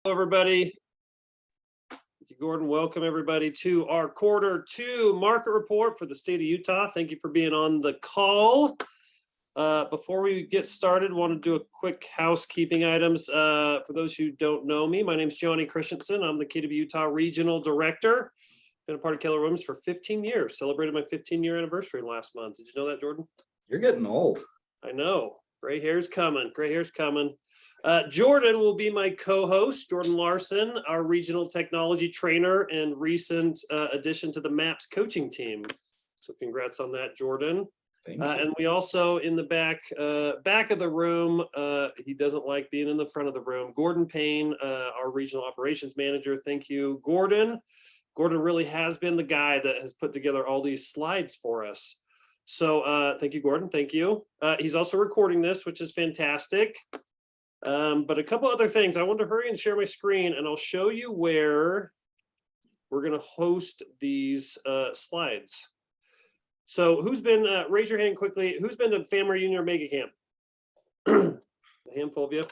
Hello, everybody. Thank you, Gordon. Welcome, everybody, to our Q2 market report for the state of Utah. Thank you for being on the call. Before we get started, I want to do a quick housekeeping items. For those who don't know me, my name is Johnny Christensen. I'm the KW Utah Regional Director. Been a part of Keller Williams for 15 years. Celebrated my 15-year anniversary last month. Did you know that, Jordan? You're getting old. I know. Gray hair's coming. Gray hair's coming. Jordan will be my co-host, Jordan Larson, our regional technology trainer and recent addition to the MAPS coaching team. So congrats on that, Jordan. Thank you. And we also in the back of the room, he doesn't like being in the front of the room, Gordon Payne, our regional operations manager. Thank you, Gordon. Gordon really has been the guy that has put together all these slides for us. So thank you, Gordon. Thank you. He's also recording this, which is fantastic. But a couple other things. I want to hurry and share my screen, and I'll show you where we're going to host these slides. So who's been, raise your hand quickly, who's been to Family Reunion or Mega Camp? A handful of you.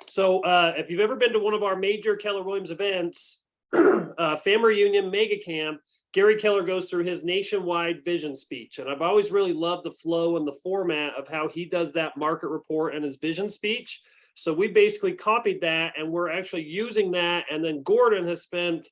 So if you've ever been to one of our major Keller Williams events, Family Reunion, Mega Camp, Gary Keller goes through his nationwide vision speech. And I've always really loved the flow and the format of how he does that market report and his vision speech. So we basically copied that, and we're actually using that. And then Gordon has spent,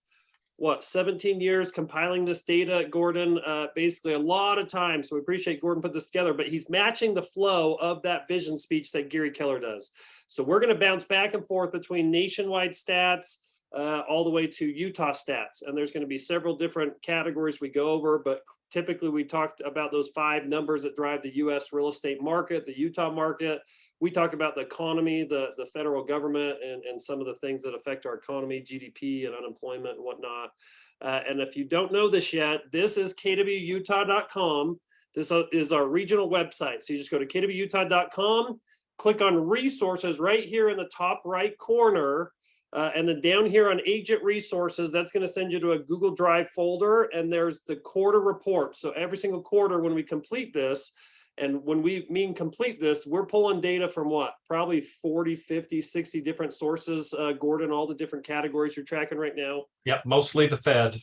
17 years compiling this data, Gordon, basically a lot of time. So we appreciate Gordon put this together, but he's matching the flow of that vision speech that Gary Keller does. So we're going to bounce back and forth between nationwide stats, all the way to Utah stats. And there's going to be several different categories we go over, but typically we talked about those 5 numbers that drive the US real estate market, the Utah market. We talk about the economy, the federal government, and some of the things that affect our economy, GDP and unemployment and whatnot. And if you don't know this yet, this is kwutah.com. This is our regional website. So you just go to kwutah.com, click on resources right here in the top right corner. And then down here on agent resources, that's going to send you to a Google Drive folder, and there's the quarter report. So every single quarter when we complete this, and when we mean complete this, we're pulling data from probably 40, 50, 60 different sources, Gordon, all the different categories you're tracking right now. Yep, mostly the Fed.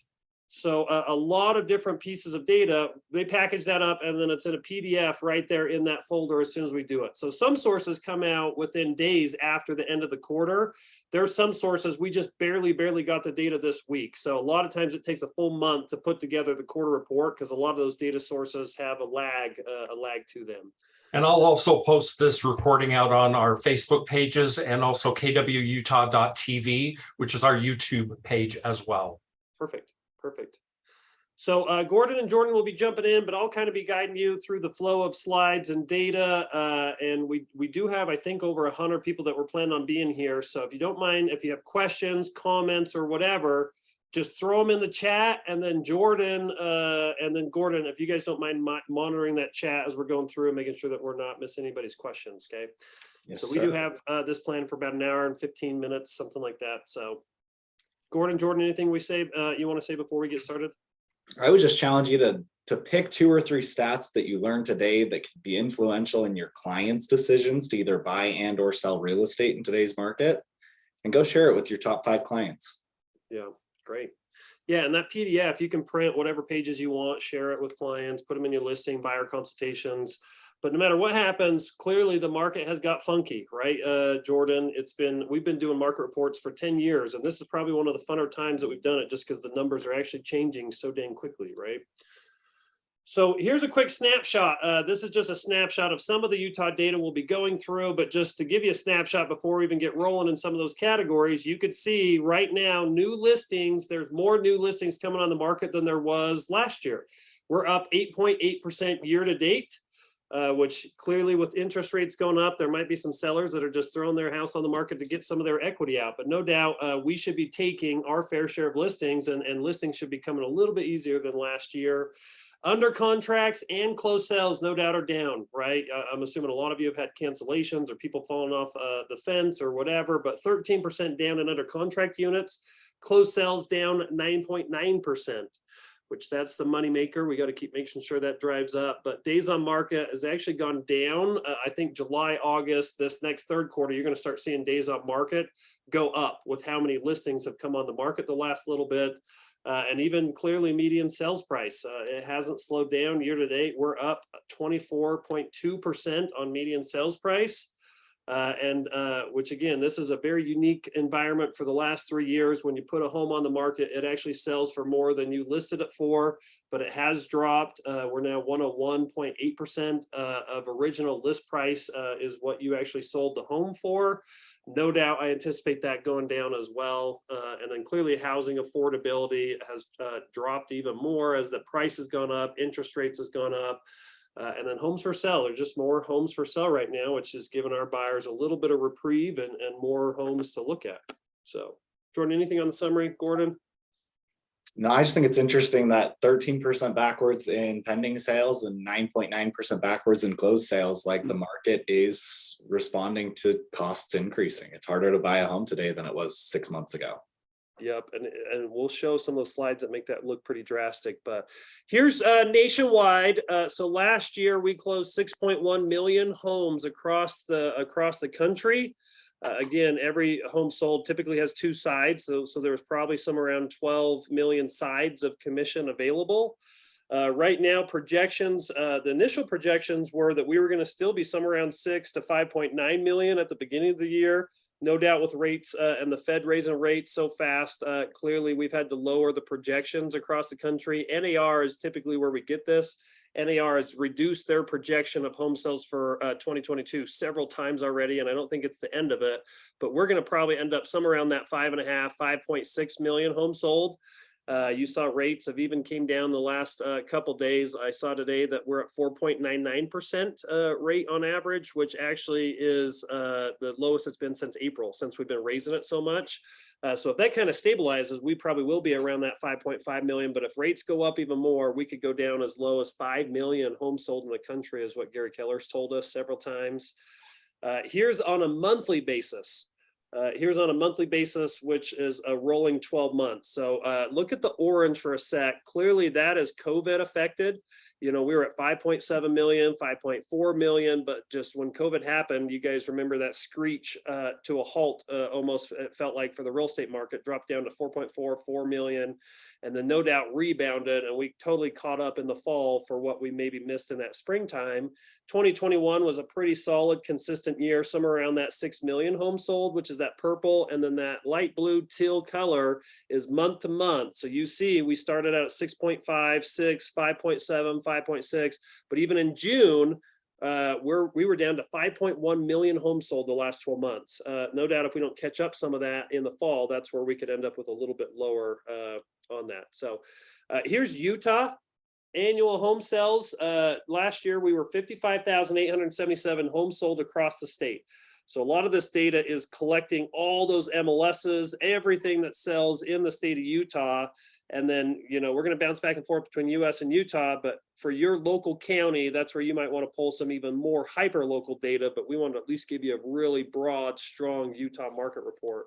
So a lot of different pieces of data, they package that up, and then it's in a PDF right there in that folder as soon as we do it. So some sources come out within days after the end of the quarter. There's some sources we just barely got the data this week. So a lot of times it takes a full month to put together the quarter report because a lot of those data sources have a lag to them. And I'll also post this recording out on our Facebook pages and also kwutah.tv, which is our YouTube page as well. Perfect. So Gordon and Jordan will be jumping in, but I'll kind of be guiding you through the flow of slides and data. And we do have, I think, over 100 people that were planning on being here. So if you don't mind, if you have questions, comments, or whatever, just throw them in the chat. And then Jordan and then Gordon, if you guys don't mind monitoring that chat as we're going through and making sure that we're not missing anybody's questions, okay? Yes, so we do have this plan for about an hour and 15 minutes, something like that. So Gordon, Jordan, anything you want to say before we get started? I would just challenge you to pick 2 or 3 stats that you learned today that could be influential in your clients' decisions to either buy and or sell real estate in today's market, and go share it with your top 5 clients. Yeah, great. Yeah, and that PDF, you can print whatever pages you want, share it with clients, put them in your listing, buyer consultations. But no matter what happens, clearly the market has got funky, right, Jordan? We've been doing market reports for 10 years, and this is probably one of the funner times that we've done it just because the numbers are actually changing so dang quickly, right? So here's a quick snapshot. This is just a snapshot of some of the Utah data we'll be going through, but just to give you a snapshot before we even get rolling in some of those categories, you could see right now, new listings, there's more new listings coming on the market than there was last year. We're up 8.8% year to date. Which clearly with interest rates going up, there might be some sellers that are just throwing their house on the market to get some of their equity out. But no doubt we should be taking our fair share of listings, and listings should be coming a little bit easier than last year. Under contracts and closed sales, no doubt, are down, right? I'm assuming a lot of you have had cancellations or people falling off the fence or whatever, but 13% down in under contract units. Closed sales down 9.9%. which that's the moneymaker. We got to keep making sure that drives up. But days on market has actually gone down. I think July, August, this next third quarter, you're going to start seeing days on market go up with how many listings have come on the market the last little bit. And even clearly median sales price. It hasn't slowed down year to date. We're up 24.2% on median sales price. Which again, this is a very unique environment for the last 3 years. When you put a home on the market, it actually sells for more than you listed it for, but it has dropped. We're now 101.8% of original list price is what you actually sold the home for. No doubt, I anticipate that going down as well. And then clearly housing affordability has dropped even more as the price has gone up, interest rates has gone up. And then homes for sale, there's just more homes for sale right now, which is giving our buyers a little bit of reprieve and more homes to look at. So, Jordan, anything on the summary, Gordon? No, I just think it's interesting that 13% backwards in pending sales and 9.9% backwards in closed sales. Like the market is responding to costs increasing. It's harder to buy a home today than it was 6 months ago. Yep, and we'll show some of those slides that make that look pretty drastic. But here's nationwide. So last year we closed 6.1 million homes across the country. Again, every home sold typically has two sides, so there was probably some around 12 million sides of commission available. Right now, projections, the initial projections were that we were going to still be somewhere around 6 to 5.9 million at the beginning of the year. No doubt with rates and the Fed raising rates so fast, clearly we've had to lower the projections across the country. NAR is typically where we get this. NAR has reduced their projection of home sales for 2022 several times already, and I don't think it's the end of it, but we're going to probably end up somewhere around that 5.5, 5.6 million homes sold. You saw rates have even came down the last couple days. I saw today that we're at 4.99% rate on average, which actually is the lowest it's been since April, since we've been raising it so much. So if that kind of stabilizes, we probably will be around that 5.5 million. But if rates go up even more, we could go down as low as 5 million homes sold in the country, is what Gary Keller's told us several times. Here's on a monthly basis. Which is a rolling 12 months. So look at the orange for a sec. Clearly that is COVID affected. You know, we were at 5.7 million, 5.4 million, but just when COVID happened, you guys remember that screech to a halt almost, it felt like, for the real estate market, dropped down to 4.4 million, and then no doubt rebounded, and we totally caught up in the fall for what we maybe missed in that springtime. 2021 was a pretty solid, consistent year, somewhere around that 6 million homes sold, which is that purple, and then that light blue teal color is month to month. So you see, we started out at 6.5, 6, 5.7, 5.6, but even in June, we were down to 5.1 million homes sold the last 12 months. No doubt if we don't catch up some of that in the fall, that's where we could end up with a little bit lower on that. So here's Utah. Annual home sales. Last year, we were 55,877 homes sold across the state. So a lot of this data is collecting all those MLSs, everything that sells in the state of Utah. And then, you know, we're going to bounce back and forth between US and Utah, but for your local county, that's where you might want to pull some even more hyper local data, but we want to at least give you a really broad, strong Utah market report.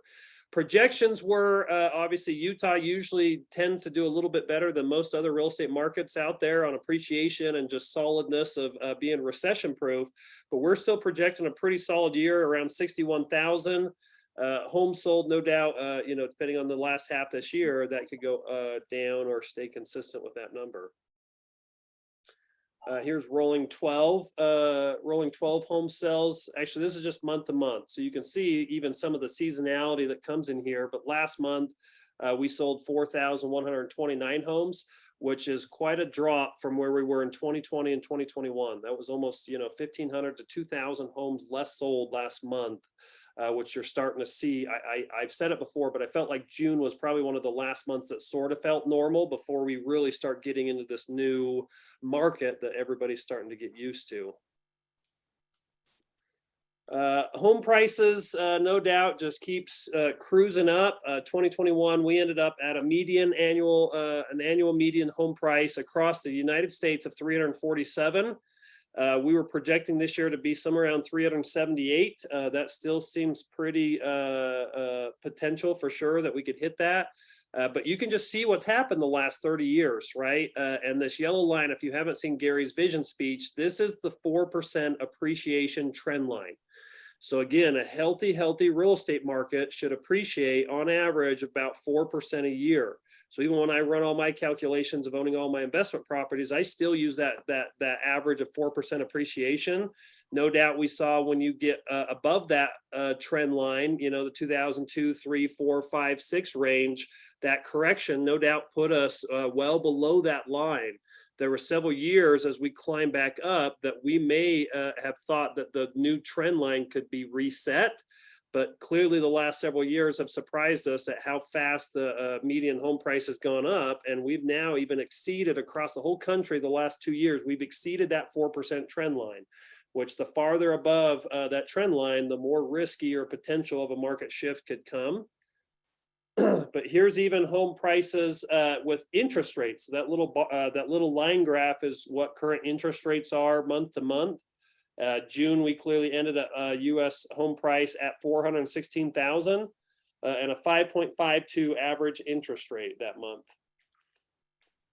Projections were obviously Utah usually tends to do a little bit better than most other real estate markets out there on appreciation and just solidness of being recession proof, but we're still projecting a pretty solid year, around 61,000 homes sold. No doubt, you know, depending on the last half this year, that could go down or stay consistent with that number. Here's rolling 12 home sales. Actually, this is just month to month. So you can see even some of the seasonality that comes in here. But last month, we sold 4,129 homes, which is quite a drop from where we were in 2020 and 2021. That was almost, you know, 1,500 to 2,000 homes less sold last month. Which you're starting to see. I've said it before, but I felt like June was probably one of the last months that sort of felt normal before we really start getting into this new market that everybody's starting to get used to. Home prices, no doubt, just keeps cruising up. 2021, we ended up at a median annual median home price across the United States of 347. We were projecting this year to be somewhere around 378. That still seems pretty potential for sure that we could hit that. But you can just see what's happened the last 30 years, right? And this yellow line, if you haven't seen Gary's vision speech, this is the 4% appreciation trend line. So again, a healthy real estate market should appreciate on average about 4% a year. So even when I run all my calculations of owning all my investment properties, I still use that average of 4% appreciation. No doubt we saw when you get above that trend line, you know, the 2002, 3, 4, 5, 6 range, that correction no doubt put us well below that line. There were several years as we climb back up that we may have thought that the new trend line could be reset, but clearly the last several years have surprised us at how fast the median home price has gone up. And we've now even exceeded across the whole country the last 2 years, we've exceeded that 4% trend line, which the farther above that trend line, the more risky or potential of a market shift could come. But here's even home prices with interest rates. That little line graph is what current interest rates are month to month. June, we clearly ended a U.S. home price at $416,000 and a 5.52 average interest rate that month.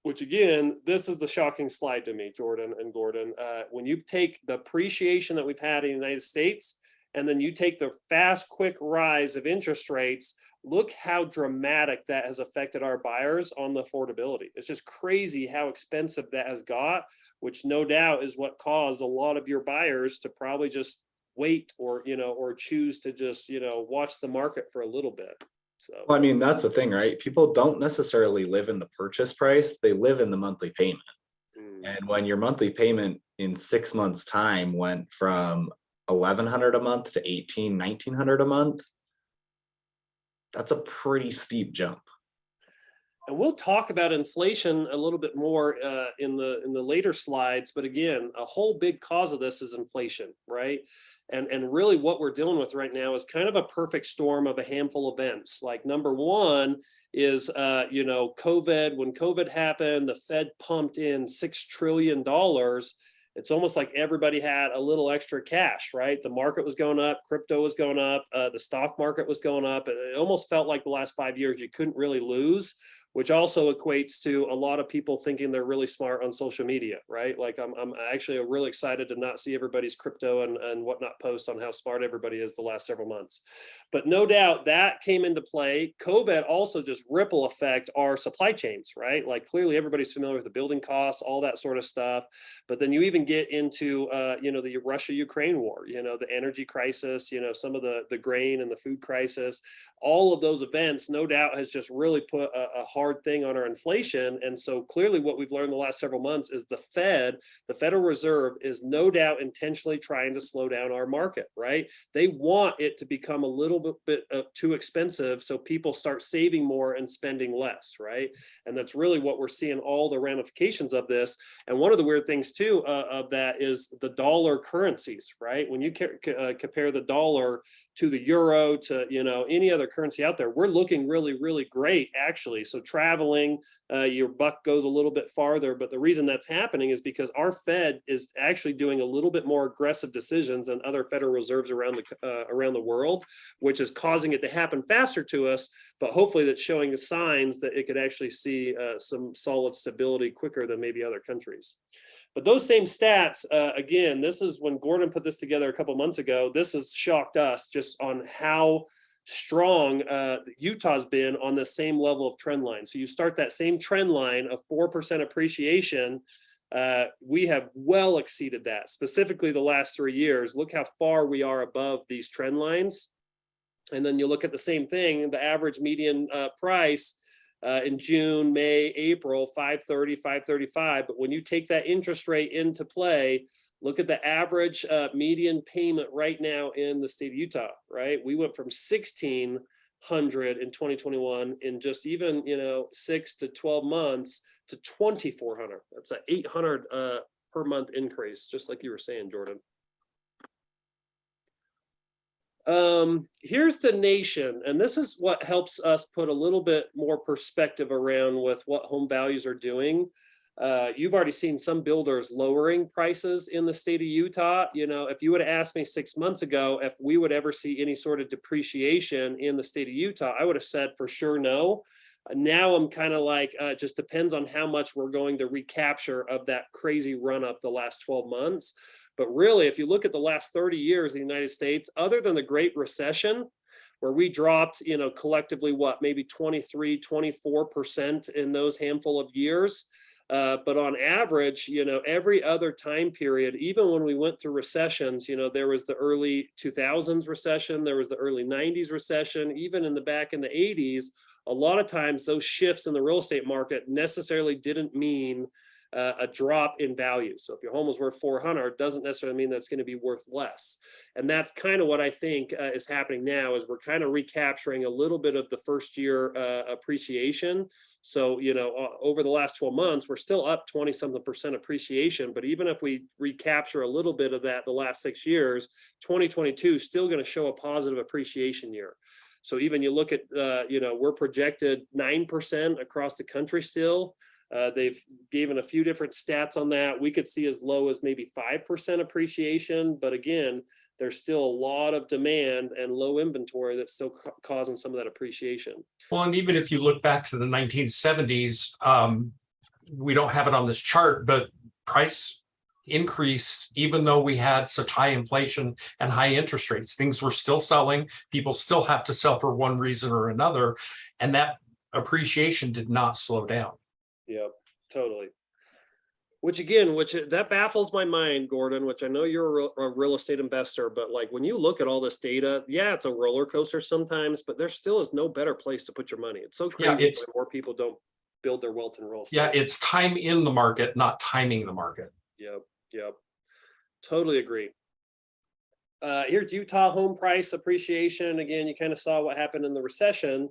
Which again, this is the shocking slide to me, Jordan and Gordon. When you take the appreciation that we've had in the United States, and then you take the fast, quick rise of interest rates, look how dramatic that has affected our buyers on the affordability. It's just crazy how expensive that has got, which no doubt is what caused a lot of your buyers to probably just wait or, you know, or choose to just, you know, watch the market for a little bit. So, Well, I mean, that's the thing, right? People don't necessarily live in the purchase price, they live in the monthly payment. And when your monthly payment in 6 months' time went from $1,100 a month to $1,900 a month, that's a pretty steep jump. and we'll talk about inflation a little bit more in the later slides. But again, a whole big cause of this is inflation, right? And really what we're dealing with right now is kind of a perfect storm of a handful of events. Like number one is, you know, COVID. When COVID happened, the Fed pumped in $6 trillion. It's almost like everybody had a little extra cash, right? The market was going up, crypto was going up, the stock market was going up. It almost felt like the last 5 years you couldn't really lose, which also equates to a lot of people thinking they're really smart on social media, right? Like I'm actually really excited to not see everybody's crypto and whatnot posts on how smart everybody is the last several months. But no doubt that came into play. COVID also just ripple effect our supply chains, right? Like clearly everybody's familiar with the building costs, all that sort of stuff. But then you even get into, you know, the Russia-Ukraine war, you know, the energy crisis, you know, some of the grain and the food crisis, all of those events, no doubt has just really put a hard thing on our inflation. And so clearly what we've learned the last several months is the Federal Reserve is no doubt intentionally trying to slow down our market, right? They want it to become a little bit too expensive so people start saving more and spending less, right? And that's really what we're seeing, all the ramifications of this. And one of the weird things too of that is the dollar currencies, right? When you compare the dollar to the euro to, you know, any other currency out there, we're looking really, really great actually. So traveling, your buck goes a little bit farther. But the reason that's happening is because our Fed is actually doing a little bit more aggressive decisions than other Federal Reserves around the world, which is causing it to happen faster to us. But hopefully that's showing signs that it could actually see some solid stability quicker than maybe other countries. But those same stats, again, this is when Gordon put this together a couple months ago. This has shocked us just on how strong Utah's been on the same level of trend line. So you start that same trend line of 4% appreciation. We have well exceeded that, specifically the last 3 years. Look how far we are above these trend lines. And then you look at the same thing, the average median price in June, May, April, 530, 535. But when you take that interest rate into play, look at the average median payment right now in the state of Utah, right? We went from 1,600 in 2021 in just even, you know, 6 to 12 months to 2,400. That's an 800 per month increase, just like you were saying, Jordan. Here's the nation, and this is what helps us put a little bit more perspective around with what home values are doing. You've already seen some builders lowering prices in the state of Utah. You know, if you would have asked me 6 months ago if we would ever see any sort of depreciation in the state of Utah, I would have said for sure no. Now I'm kind of like, it just depends on how much we're going to recapture of that crazy run up the last 12 months. But really, if you look at the last 30 years in the United States, other than the Great Recession, where we dropped, you know, collectively, what, maybe 23, 24% in those handful of years. But on average, you know, every other time period, even when we went through recessions, you know, there was the early 2000s recession, there was the early 90s recession, even in the back in the 80s, a lot of times those shifts in the real estate market necessarily didn't mean a drop in value. So if your home was worth 400, doesn't necessarily mean that's going to be worth less. And that's kind of what I think is happening now, is we're kind of recapturing a little bit of the first year appreciation. So, you know, over the last 12 months, we're still up 20-something% appreciation. But even if we recapture a little bit of that the last 6 years, 2022 is still going to show a positive appreciation year. So even you look at, you know, we're projected 9% across the country still. They've given a few different stats on that. We could see as low as maybe 5% appreciation. But again, there's still a lot of demand and low inventory that's still causing some of that appreciation. Well, and even if you look back to the 1970s, we don't have it on this chart, but price increased even though we had such high inflation and high interest rates. Things were still selling. People still have to sell for one reason or another. And that appreciation did not slow down. Yep, totally. Which that baffles my mind, Gordon, which I know you're a real estate investor, but like when you look at all this data, yeah, it's a roller coaster sometimes, but there still is no better place to put your money. It's so crazy when more people don't build their wealth in real estate. Yeah, it's time in the market, not timing the market. Yep. Totally agree. Here's Utah home price appreciation. Again, you kind of saw what happened in the recession.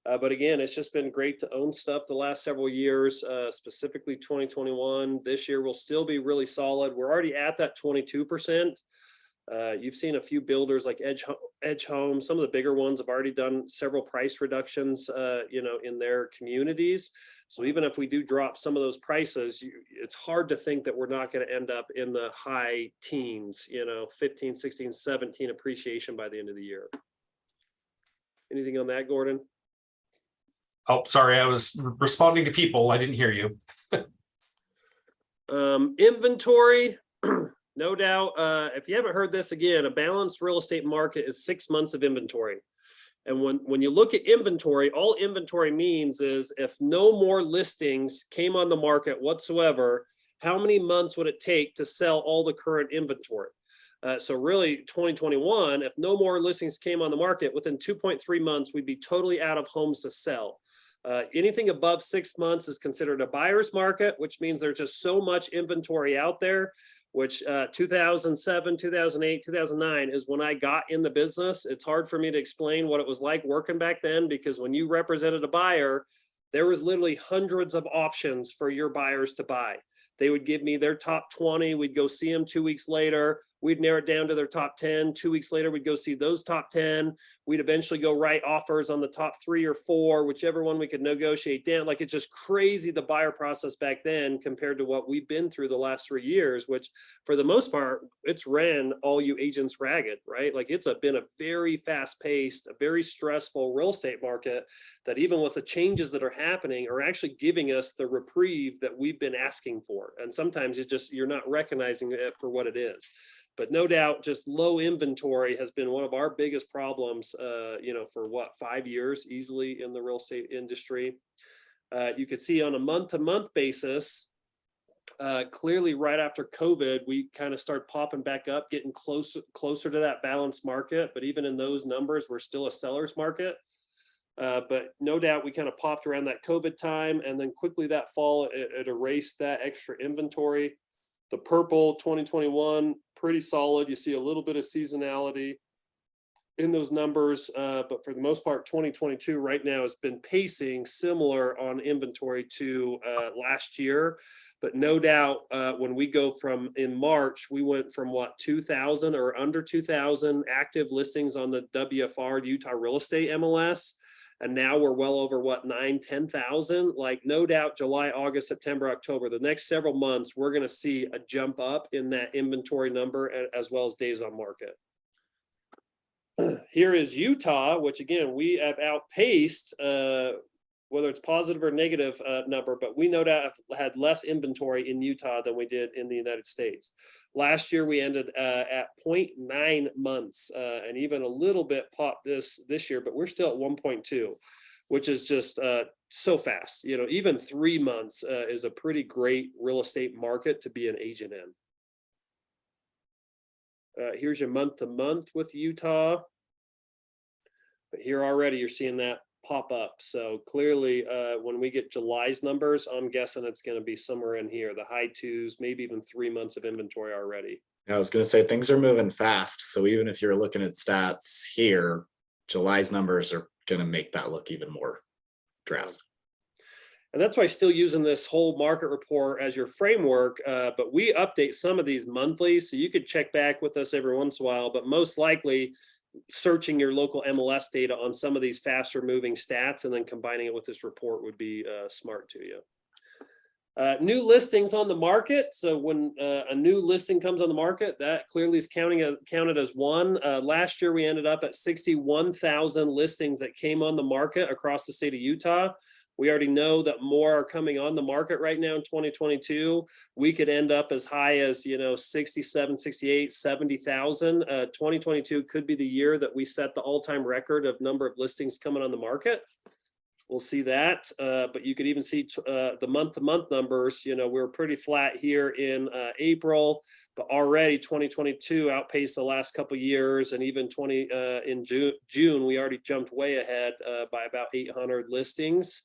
But again, it's just been great to own stuff the last several years, specifically 2021. This year will still be really solid. We're already at that 22%. You've seen a few builders like Edge Home. Some of the bigger ones have already done several price reductions, you know, in their communities. So even if we do drop some of those prices, it's hard to think that we're not going to end up in the high teens, you know, 15, 16, 17 appreciation by the end of the year. Anything on that, Gordon? Oh, sorry, I was responding to people. I didn't hear you. Inventory, no doubt. If you haven't heard this, again, a balanced real estate market is 6 months of inventory. And when you look at inventory, all inventory means is if no more listings came on the market whatsoever, how many months would it take to sell all the current inventory? So really 2021, if no more listings came on the market, within 2.3 months, we'd be totally out of homes to sell. Anything above 6 months is considered a buyer's market, which means there's just so much inventory out there, which 2007, 2008, 2009 is when I got in the business. It's hard for me to explain what it was like working back then, because when you represented a buyer, there was literally hundreds of options for your buyers to buy. They would give me their top 20. We'd go see them 2 weeks later. We'd narrow it down to their top 10. 2 weeks later, we'd go see those top 10. We'd eventually go write offers on the top 3 or 4, whichever one we could negotiate down. Like, it's just crazy, the buyer process back then compared to what we've been through the last 3 years, which for the most part, it's ran all you agents ragged, right? Like, it's been a very fast paced, a very stressful real estate market that even with the changes that are happening are actually giving us the reprieve that we've been asking for. And sometimes you're not recognizing it for what it is. But no doubt, just low inventory has been one of our biggest problems, you know, for 5 years easily in the real estate industry. You could see on a month-to-month basis, clearly right after COVID, we kind of start popping back up, getting closer to that balanced market. But even in those numbers, we're still a seller's market. But no doubt we kind of popped around that COVID time, and then quickly that fall, it erased that extra inventory. The purple 2021, pretty solid. You see a little bit of seasonality in those numbers, but for the most part, 2022 right now has been pacing similar on inventory to last year. But no doubt, when we go from in March, we went from 2,000 or under 2,000 active listings on the WFR Utah Real Estate MLS. And now we're well over what, 10,000. Like, no doubt July, August, September, October, the next several months, we're going to see a jump up in that inventory number as well as days on market. Here is Utah, which again, we have outpaced, whether it's positive or negative number, but we no doubt have had less inventory in Utah than we did in the United States. Last year, we ended at 0.9 months and even a little bit popped this year, but we're still at 1.2, which is just so fast. You know, even 3 months is a pretty great real estate market to be an agent in. Here's your month to month with Utah. But here already you're seeing that pop up. So clearly when we get July's numbers, I'm guessing it's going to be somewhere in here, the high 2s, maybe even 3 months of inventory already. I was going to say things are moving fast. So even if you're looking at stats here, July's numbers are going to make that look even more drastic. And that's why still using this whole market report as your framework, but we update some of these monthly, so you could check back with us every once in a while, but most likely searching your local MLS data on some of these faster moving stats and then combining it with this report would be smart to you. New listings on the market. So when a new listing comes on the market, that clearly is counted as one. Last year, we ended up at 61,000 listings that came on the market across the state of Utah. We already know that more are coming on the market right now in 2022. We could end up as high as, 67, 68, 70,000. 2022 could be the year that we set the all-time record of number of listings coming on the market. We'll see that, but you could even see the month-to-month numbers. We're pretty flat here in April, but already 2022 outpaced the last couple of years, and even in June, we already jumped way ahead by about 800 listings.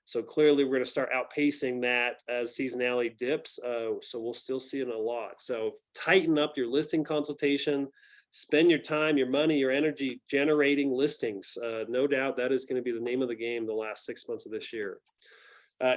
So clearly, we're going to start outpacing that as seasonality dips. So we'll still see it a lot. So tighten up your listing consultation. Spend your time, your money, your energy generating listings. No doubt that is going to be the name of the game the last 6 months of this year.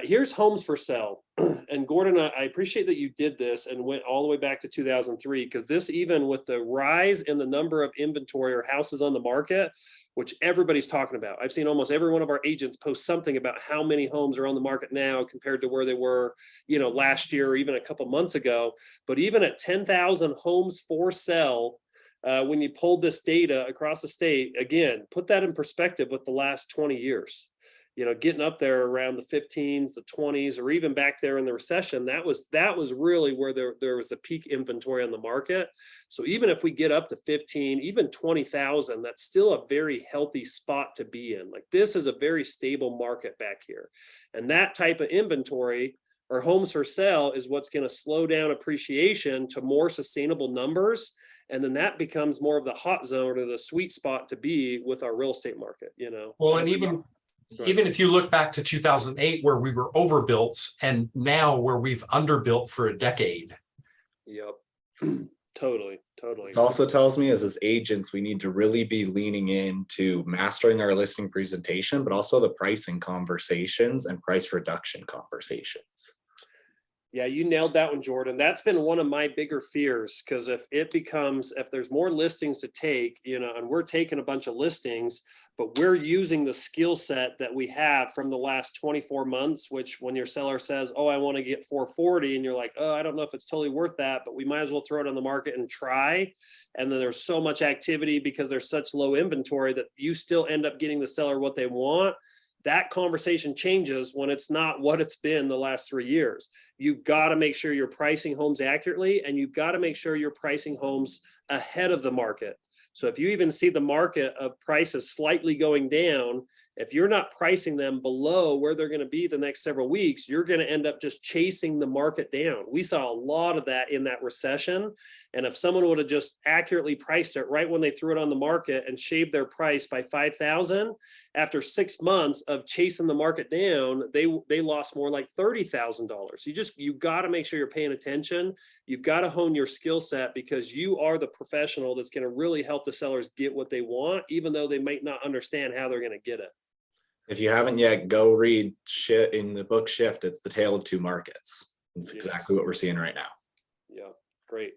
Here's homes for sale. And Gordon, I appreciate that you did this and went all the way back to 2003, because this, even with the rise in the number of inventory or houses on the market, which everybody's talking about. I've seen almost every one of our agents post something about how many homes are on the market now compared to where they were, last year or even a couple months ago. But even at 10,000 homes for sale, when you pulled this data across the state, again, put that in perspective with the last 20 years, getting up there around the 15s, the 20s, or even back there in the recession, that was really where there was the peak inventory on the market. So even if we get up to 15, even 20,000, that's still a very healthy spot to be in. Like, this is a very stable market back here. And that type of inventory or homes for sale is what's going to slow down appreciation to more sustainable numbers. And then that becomes more of the hot zone or the sweet spot to be with our real estate market, Well, and even if you look back to 2008, where we were overbuilt, and now where we've underbuilt for a decade. Yep. Totally. It also tells me as agents, we need to really be leaning into mastering our listing presentation, but also the pricing conversations and price reduction conversations. Yeah, you nailed that one, Jordan. That's been one of my bigger fears, because if there's more listings to take, and we're taking a bunch of listings, but we're using the skill set that we have from the last 24 months, which when your seller says, oh, I want to get 440, and you're like, oh, I don't know if it's totally worth that, but we might as well throw it on the market and try. And then there's so much activity because there's such low inventory that you still end up getting the seller what they want. That conversation changes when it's not what it's been the last 3 years. You've got to make sure you're pricing homes accurately, and you've got to make sure you're pricing homes ahead of the market. So if you even see the market of prices slightly going down, if you're not pricing them below where they're going to be the next several weeks, you're going to end up just chasing the market down. We saw a lot of that in that recession. And if someone would have just accurately priced it right when they threw it on the market and shaved their price by $5,000, after 6 months of chasing the market down, they lost more like $30,000. You got to make sure you're paying attention. You've got to hone your skill set, because you are the professional that's going to really help the sellers get what they want, even though they might not understand how they're going to get it. If you haven't yet, go read shit in the book Shift. It's the tale of two markets. It's exactly what we're seeing right now. Yeah, great.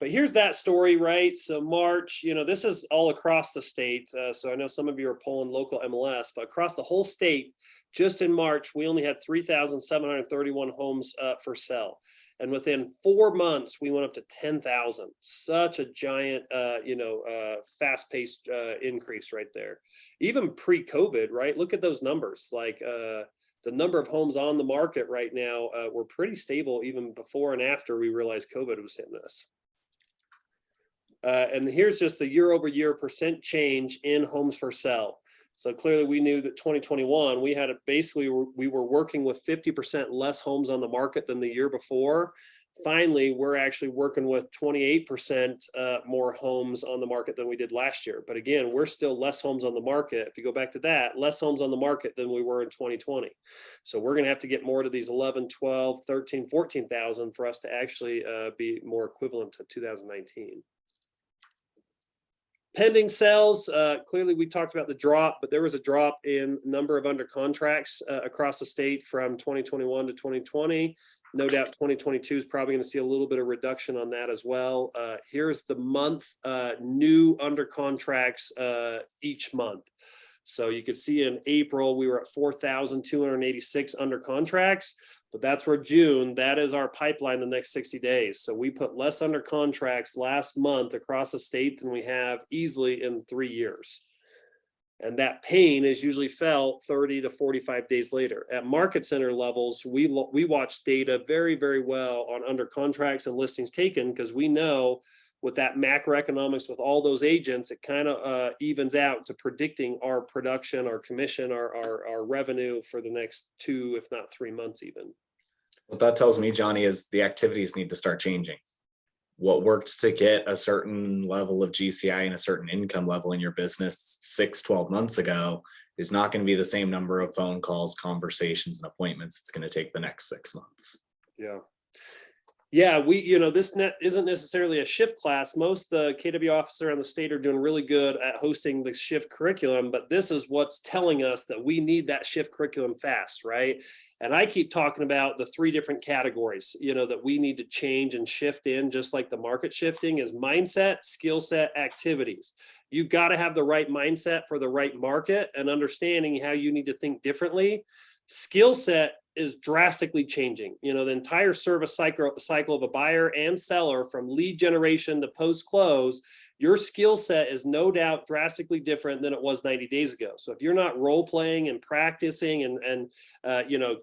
But here's that story, right? So March, this is all across the state. So I know some of you are pulling local MLS, but across the whole state, just in March, we only had 3,731 homes for sale. And within 4 months, we went up to 10,000. Such a giant, fast-paced increase right there. Even pre-COVID, right? Look at those numbers. Like the number of homes on the market right now were pretty stable even before and after we realized COVID was hitting us. And here's just the year-over-year percent change in homes for sale. So clearly we knew that 2021, we had we were working with 50% less homes on the market than the year before. Finally, we're actually working with 28% more homes on the market than we did last year. But again, we're still less homes on the market. If you go back to that, less homes on the market than we were in 2020. So we're going to have to get more to these 11, 12, 13, 14,000 for us to actually be more equivalent to 2019. Pending sales, clearly we talked about the drop, but there was a drop in number of under contracts across the state from 2021 to 2020. No doubt 2022 is probably going to see a little bit of reduction on that as well. Here's the month new under contracts each month. So you could see in April, we were at 4,286 under contracts, but that's for June. That is our pipeline the next 60 days. So we put less under contracts last month across the state than we have easily in 3 years. And that pain is usually felt 30 to 45 days later. At market center levels, we watch data very, very well on under contracts and listings taken, because we know with that macroeconomics, with all those agents, it kind of evens out to predicting our production, our commission, our revenue for the next 2, if not 3 months even. What that tells me, Johnny, is the activities need to start changing. What worked to get a certain level of GCI and a certain income level in your business 6, 12 months ago is not going to be the same number of phone calls, conversations, and appointments it's going to take the next 6 months. Yeah. Yeah, this isn't necessarily a shift class. Most the KW officers around the state are doing really good at hosting the shift curriculum, but this is what's telling us that we need that shift curriculum fast, right? And I keep talking about the 3 different categories, that we need to change and shift in, just like the market shifting is mindset, skill set, activities. You've got to have the right mindset for the right market and understanding how you need to think differently. Skill set is drastically changing. The entire service cycle of a buyer and seller, from lead generation to post close, your skill set is no doubt drastically different than it was 90 days ago. So if you're not role playing and practicing and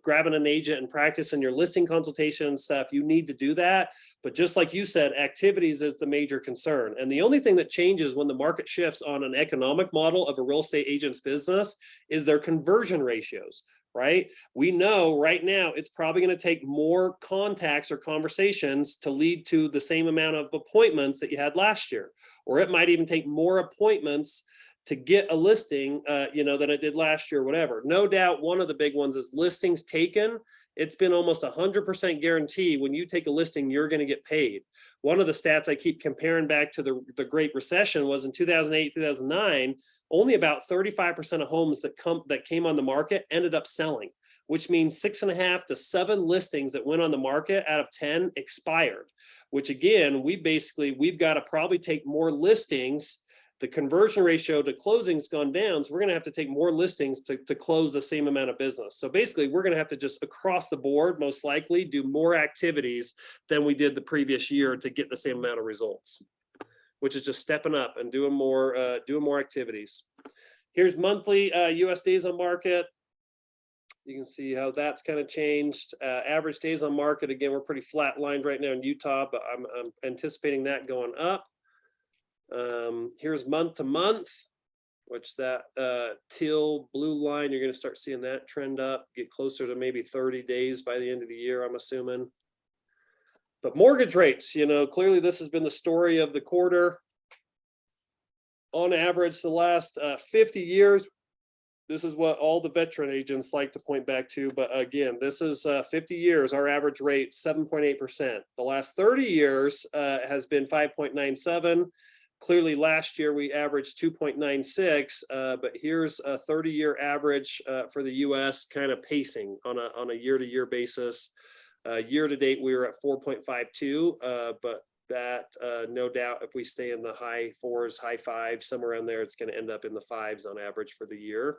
grabbing an agent and practicing your listing consultation and stuff, you need to do that. But just like you said, activities is the major concern. And the only thing that changes when the market shifts on an economic model of a real estate agent's business is their conversion ratios. Right? We know right now it's probably going to take more contacts or conversations to lead to the same amount of appointments that you had last year. Or it might even take more appointments to get a listing, than it did last year, whatever. No doubt one of the big ones is listings taken. It's been almost 100% guarantee when you take a listing, you're going to get paid. One of the stats I keep comparing back to the Great Recession was in 2008, 2009, only about 35% of homes that came on the market ended up selling, which means 6.5 to 7 listings that went on the market out of 10 expired, which again, we've got to probably take more listings. The conversion ratio to closing's gone down, so we're going to have to take more listings to close the same amount of business. So basically, we're going to have to just across the board, most likely, do more activities than we did the previous year to get the same amount of results, which is just stepping up and doing more activities. Here's monthly U.S. days on market. You can see how that's kind of changed. Average days on market, again, we're pretty flat lined right now in Utah, but I'm anticipating that going up. Here's month to month, which that teal blue line, you're going to start seeing that trend up, get closer to maybe 30 days by the end of the year, I'm assuming. But mortgage rates, clearly this has been the story of the quarter. On average, the last 50 years, this is what all the veteran agents like to point back to. But again, this is 50 years, our average rate, 7.8%. The last 30 years has been 5.97. Clearly, last year we averaged 2.96, but here's a 30-year average for the U.S. kind of pacing on a year-to-year basis. Year to date, we were at 4.52, but that. No doubt, if we stay in the high fours, high fives, somewhere around there, it's going to end up in the fives on average for the year.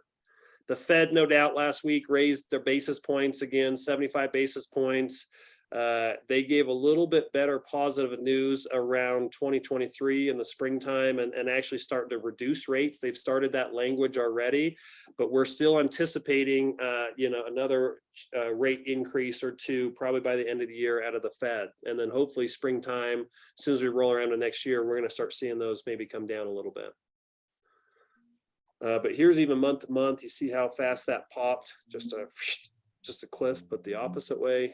The Fed, no doubt, last week raised their basis points again, 75 basis points. They gave a little bit better positive news around 2023 in the springtime and actually starting to reduce rates. They've started that language already, but we're still anticipating, another rate increase or two, probably by the end of the year out of the Fed. And then hopefully springtime, as soon as we roll around to next year, we're going to start seeing those maybe come down a little bit. But here's even month to month. You see how fast that popped, just a cliff, but the opposite way.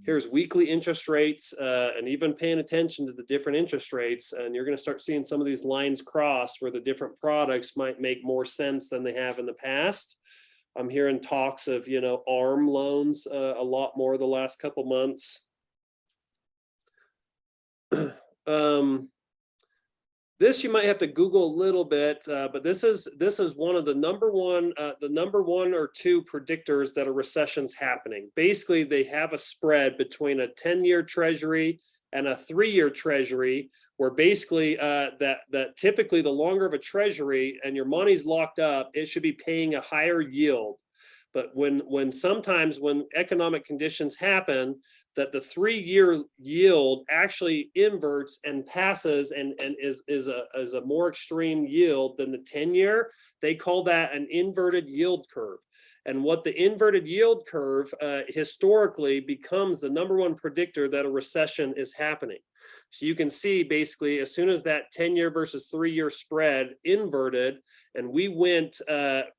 Here's weekly interest rates, and even paying attention to the different interest rates. And you're going to start seeing some of these lines cross where the different products might make more sense than they have in the past. I'm hearing talks of, ARM loans a lot more the last couple months. This you might have to Google a little bit, but this is one of the number one or two predictors that a recession's happening. Basically, they have a spread between a 10-year treasury and a 3-year treasury, where basically that typically the longer of a treasury and your money's locked up, it should be paying a higher yield. But when sometimes when economic conditions happen, that the 3-year yield actually inverts and passes and is a more extreme yield than the 10-year, they call that an inverted yield curve. And what the inverted yield curve historically becomes the number one predictor that a recession is happening. So you can see basically as soon as that 10-year versus 3-year spread inverted and we went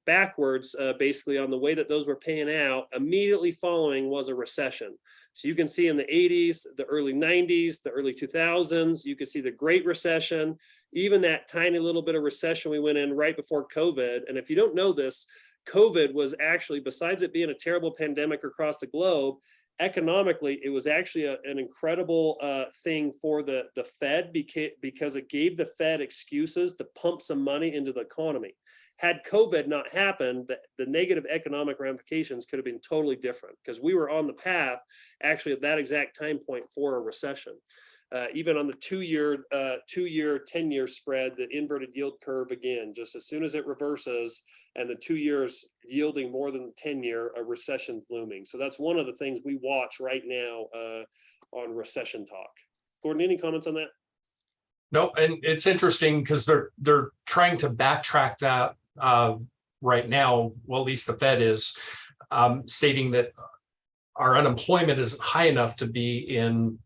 backwards basically on the way that those were paying out, immediately following was a recession. So you can see in the 80s, the early 90s, the early 2000s, you could see the Great Recession, even that tiny little bit of recession we went in right before COVID. And if you don't know this, COVID was actually, besides it being a terrible pandemic across the globe, economically, it was actually an incredible thing for the Fed because it gave the Fed excuses to pump some money into the economy. Had COVID not happened, the negative economic ramifications could have been totally different because we were on the path actually at that exact time point for a recession. Even on the 2-year, 10-year spread, the inverted yield curve again, just as soon as it reverses and the 2 years yielding more than the 10-year, a recession's looming. So that's one of the things we watch right now on recession talk. Gordon, any comments on that? No, and it's interesting because they're trying to backtrack that right now. Well, at least the Fed is stating that our unemployment isn't high enough to be in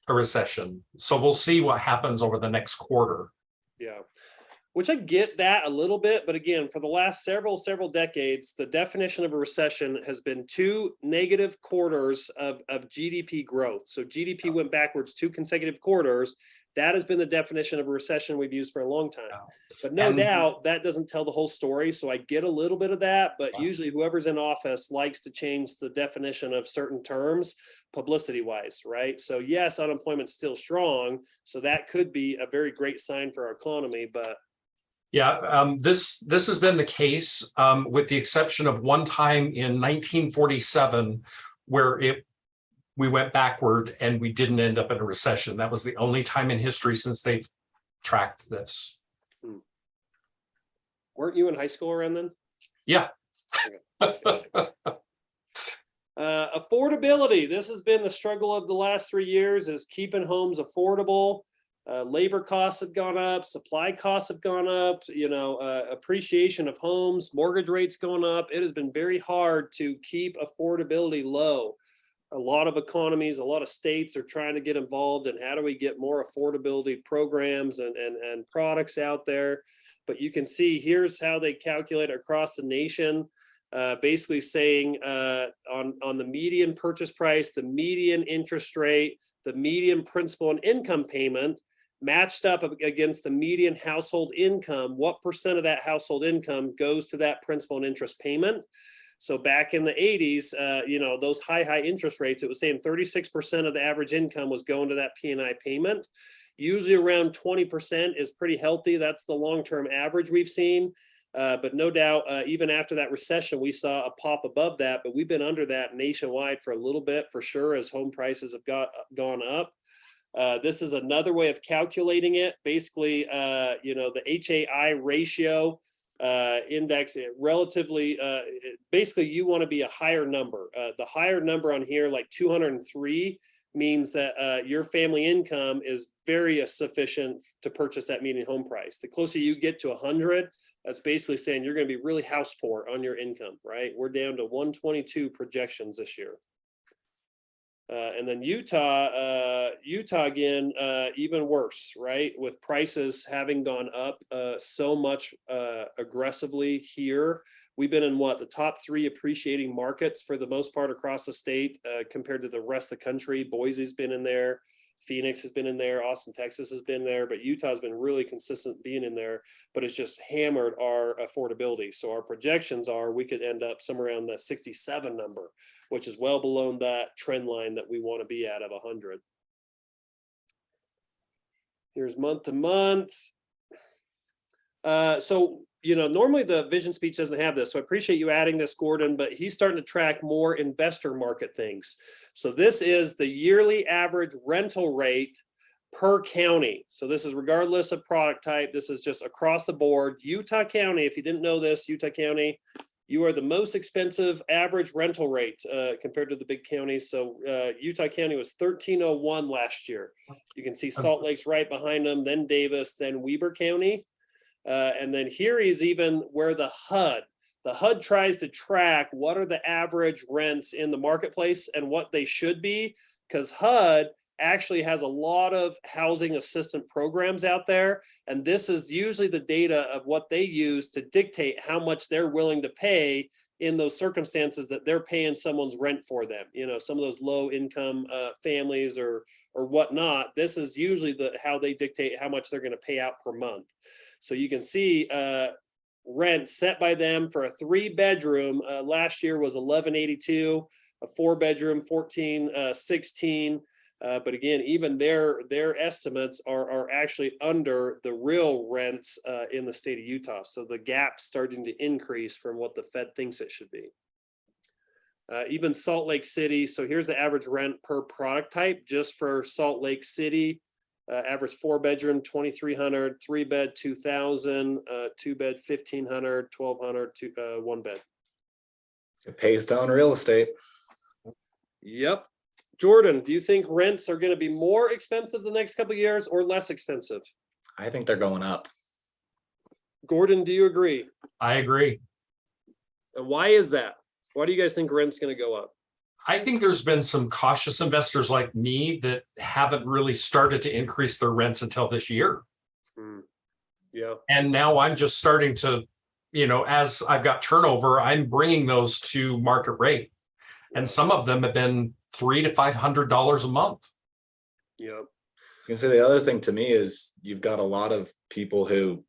a recession. So we'll see what happens over the next quarter. Yeah. Which I get that a little bit, but again, for the last several decades, the definition of a recession has been 2 negative quarters of GDP growth. So GDP went backwards 2 consecutive quarters. That has been the definition of a recession we've used for a long time. But no doubt that doesn't tell the whole story. So I get a little bit of that, but usually whoever's in office likes to change the definition of certain terms publicity wise, right? So yes, unemployment's still strong. So that could be a very great sign for our economy, but yeah, this has been the case with the exception of one time in 1947 where we went backward and we didn't end up in a recession. That was the only time in history since they've tracked this. Weren't you in high school around then? Yeah. Okay. Affordability. This has been the struggle of the last 3 years, is keeping homes affordable. Labor costs have gone up, supply costs have gone up, appreciation of homes, mortgage rates going up. It has been very hard to keep affordability low. A lot of economies, a lot of states are trying to get involved in how do we get more affordability programs and products out there. But you can see here's how they calculate across the nation, basically saying on the median purchase price, the median interest rate, the median principal and income payment matched up against the median household income, what % of that household income goes to that principal and interest payment. So back in the 80s, those high interest rates, it was saying 36% of the average income was going to that P&I payment. Usually around 20% is pretty healthy. That's the long-term average we've seen. But no doubt, even after that recession, we saw a pop above that, but we've been under that nationwide for a little bit for sure as home prices have gone up. This is another way of calculating it. Basically, the HAI ratio index, relatively, basically you want to be a higher number. The higher number on here, like 203, means that your family income is very sufficient to purchase that median home price. The closer you get to 100, that's basically saying you're going to be really house poor on your income, right? We're down to 122 projections this year. And then Utah again, even worse, right? With prices having gone up so much aggressively here. We've been in the top 3 appreciating markets for the most part across the state compared to the rest of the country. Boise's been in there. Phoenix has been in there. Austin, Texas has been there, but Utah's been really consistent being in there, but it's just hammered our affordability. So our projections are we could end up somewhere around the 67 number, which is well below that trend line that we want to be at of 100. Here's month to month. So, normally the vision speech doesn't have this. So I appreciate you adding this, Gordon, but he's starting to track more investor market things. So this is the yearly average rental rate per county. So this is regardless of product type. This is just across the board. Utah County, if you didn't know this, Utah County, you are the most expensive average rental rate compared to the big counties. So Utah County was $1,301 last year. You can see Salt Lake's right behind them, then Davis, then Weber County. And then here is even where the HUD tries to track what are the average rents in the marketplace and what they should be, because HUD actually has a lot of housing assistance programs out there. And this is usually the data of what they use to dictate how much they're willing to pay in those circumstances that they're paying someone's rent for them. Some of those low income families or whatnot. This is usually how they dictate how much they're going to pay out per month. So you can see rent set by them for a 3-bedroom last year was $1,182, a 4-bedroom $1,416. But again, even their estimates are actually under the real rents in the state of Utah. So the gap's starting to increase from what the Fed thinks it should be. Even Salt Lake City. So here's the average rent per product type just for Salt Lake City. Average 4-bedroom, $2,300, 3-bed, $2,000, 2-bed, $1,500, $1,200, 1-bed. It pays to own real estate. Yep. Jordan, do you think rents are going to be more expensive the next couple of years or less expensive? I think they're going up. Gordon, do you agree? I agree. And why is that? Why do you guys think rent's going to go up? I think there's been some cautious investors like me that haven't really started to increase their rents until this year. Yeah. And now I'm just starting to, as I've got turnover, I'm bringing those to market rate. And some of them have been $300 to $500 a month. Yeah. I was gonna say the other thing to me is you've got a lot of people who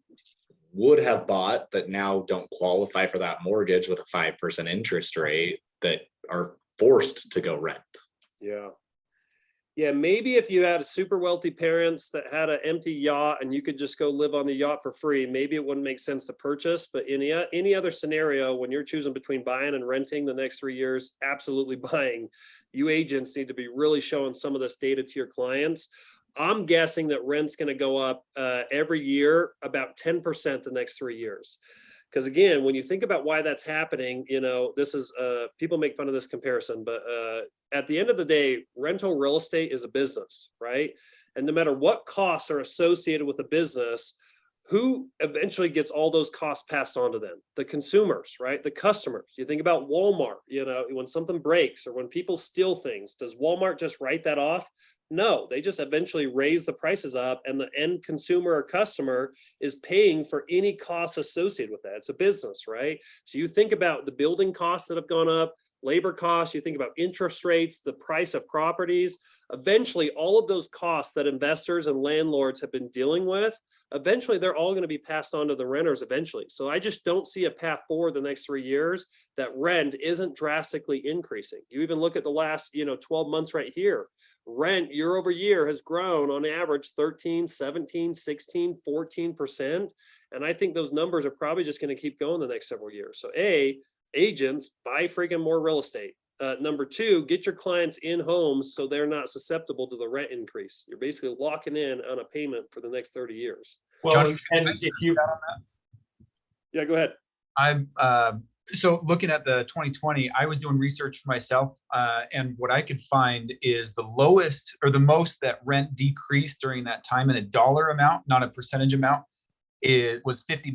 would have bought that now don't qualify for that mortgage with a 5% interest rate that are forced to go rent. Yeah. Yeah, maybe if you had super wealthy parents that had an empty yacht and you could just go live on the yacht for free, maybe it wouldn't make sense to purchase. But in any other scenario, when you're choosing between buying and renting the next 3 years, absolutely buying. You agents need to be really showing some of this data to your clients. I'm guessing that rent's going to go up every year about 10% the next 3 years. Because again, when you think about why that's happening, this is people make fun of this comparison, but at the end of the day, rental real estate is a business, right? And no matter what costs are associated with a business, who eventually gets all those costs passed on to them? The consumers, right? The customers. You think about Walmart, when something breaks or when people steal things, does Walmart just write that off? No, they just eventually raise the prices up and the end consumer or customer is paying for any costs associated with that. It's a business, right? So you think about the building costs that have gone up, labor costs, you think about interest rates, the price of properties. Eventually, all of those costs that investors and landlords have been dealing with, eventually they're all going to be passed on to the renters eventually. So I just don't see a path forward the next 3 years that rent isn't drastically increasing. You even look at the last 12 months right here. Rent year over year has grown on average 13, 17, 16, 14%. And I think those numbers are probably just going to keep going the next several years. So agents buy freaking more real estate. Number two, get your clients in homes so they're not susceptible to the rent increase. You're basically locking in on a payment for the next 30 years. Well, Johnny, and if you, Yeah, go ahead. I'm so looking at the 2020, I was doing research for myself, and what I could find is the lowest or the most that rent decreased during that time in a dollar amount, not a percentage amount, it was $50.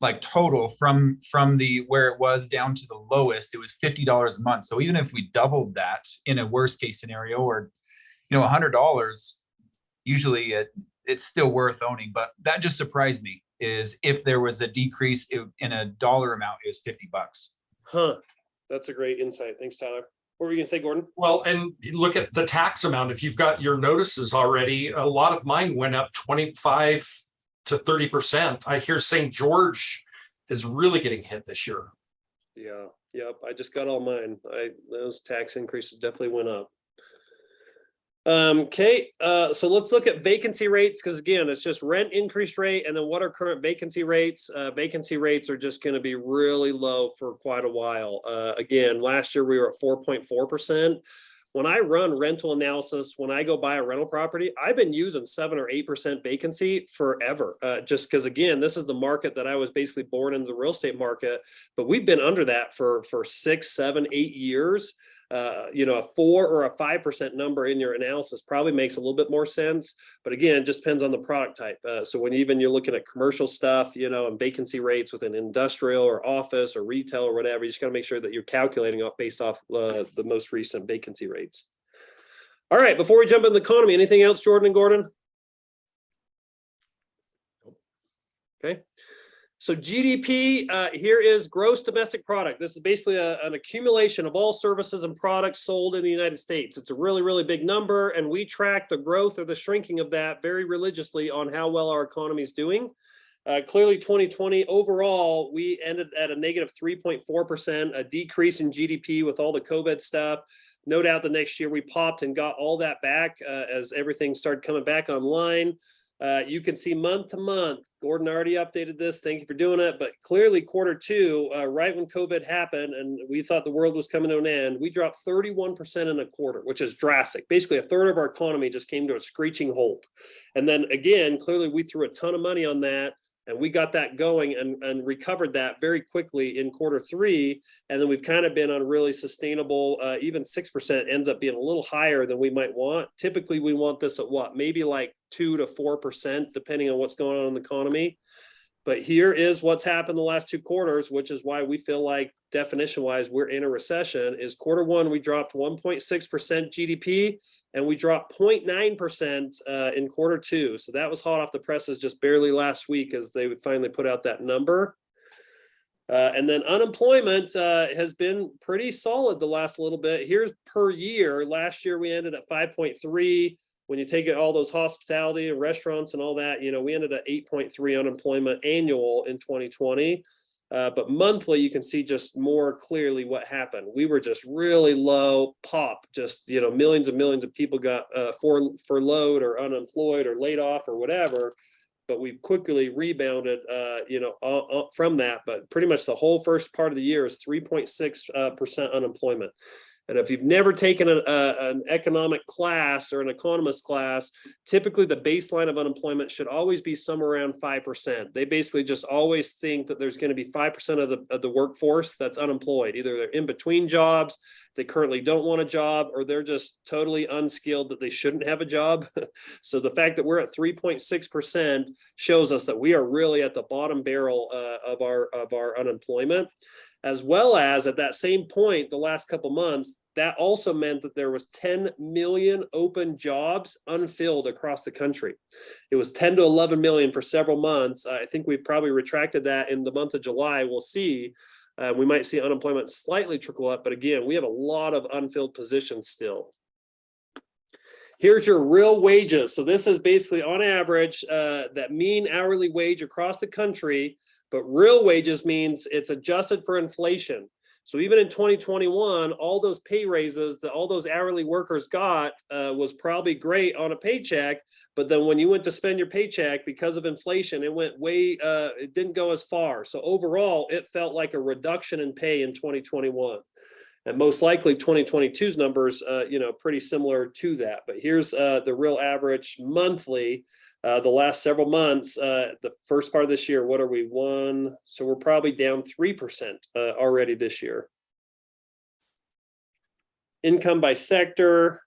Like total from the where it was down to the lowest, it was $50 a month. So even if we doubled that in a worst case scenario, or $100, usually it's still worth owning. But that just surprised me. Is if there was a decrease in a dollar amount, it was $50. Huh. That's a great insight. Thanks, Tyler. What were you gonna say, Gordon? well, and look at the tax amount. If you've got your notices already, a lot of mine went up 25 to 30%. I hear St. George is really getting hit this year. Yeah. Yep. I just got all mine. Those tax increases definitely went up. Okay, so let's look at vacancy rates, because again, it's just rent increase rate and then what are current vacancy rates. Vacancy rates are just going to be really low for quite a while. Again, last year we were at 4.4%. When I run rental analysis, when I go buy a rental property, I've been using 7 or 8% vacancy forever. Just because again, this is the market that I was basically born into, the real estate market, but we've been under that for 6, 7, 8 years. A 4 or a 5% number in your analysis probably makes a little bit more sense, but again, it just depends on the product type. So when even you're looking at commercial stuff, and vacancy rates within industrial or office or retail or whatever, you just got to make sure that you're calculating based off the most recent vacancy rates. All right, before we jump in the economy, anything else, Jordan and Gordon? Okay. So GDP, here is gross domestic product. This is basically an accumulation of all services and products sold in the United States. It's a really, really big number, and we track the growth or the shrinking of that very religiously on how well our economy is doing. Clearly 2020 overall, we ended at a negative 3.4%, a decrease in GDP with all the COVID stuff. No doubt the next year we popped and got all that back as everything started coming back online. You can see month to month, Gordon already updated this. Thank you for doing it. But clearly quarter two, right when COVID happened and we thought the world was coming to an end, we dropped 31% in a quarter, which is drastic. Basically a third of our economy just came to a screeching halt. And then again, clearly we threw a ton of money on that. And we got that going and recovered that very quickly in quarter three. And then we've kind of been on really sustainable, even 6% ends up being a little higher than we might want. Typically, we want this at what? Maybe like 2 to 4%, depending on what's going on in the economy. But here is what's happened the last 2 quarters, which is why we feel like definition-wise we're in a recession. Is quarter one, we dropped 1.6% GDP and we dropped 0.9% in quarter two. So that was hot off the presses just barely last week as they would finally put out that number. And then unemployment has been pretty solid the last little bit. Here's per year. Last year we ended at 5.3. When you take all those hospitality and restaurants and all that, we ended at 8.3 unemployment annual in 2020. But monthly, you can see just more clearly what happened. We were just really low, pop, just, millions and millions of people got furloughed or unemployed or laid off or whatever. But we've quickly rebounded, from that. But pretty much the whole first part of the year is 3.6% unemployment. And if you've never taken an economic class or an economist class, typically the baseline of unemployment should always be somewhere around 5%. They basically just always think that there's going to be 5% of the workforce that's unemployed. Either they're in between jobs, they currently don't want a job, or they're just totally unskilled that they shouldn't have a job. So the fact that we're at 3.6% shows us that we are really at the bottom barrel of our unemployment. As well as at that same point, the last couple months, that also meant that there was 10 million open jobs unfilled across the country. It was 10 to 11 million for several months. I think we've probably retracted that in the month of July. We'll see. We might see unemployment slightly trickle up, but again, we have a lot of unfilled positions still. Here's your real wages. So this is basically on average, that mean hourly wage across the country. But real wages means it's adjusted for inflation. So even in 2021, all those pay raises that all those hourly workers got was probably great on a paycheck. But then when you went to spend your paycheck because of inflation, it went way, it didn't go as far. So overall, it felt like a reduction in pay in 2021. And most likely 2022's numbers, pretty similar to that. But here's the real average monthly, the last several months, the first part of this year, what are we, so we're probably down 3% already this year. Income by sector,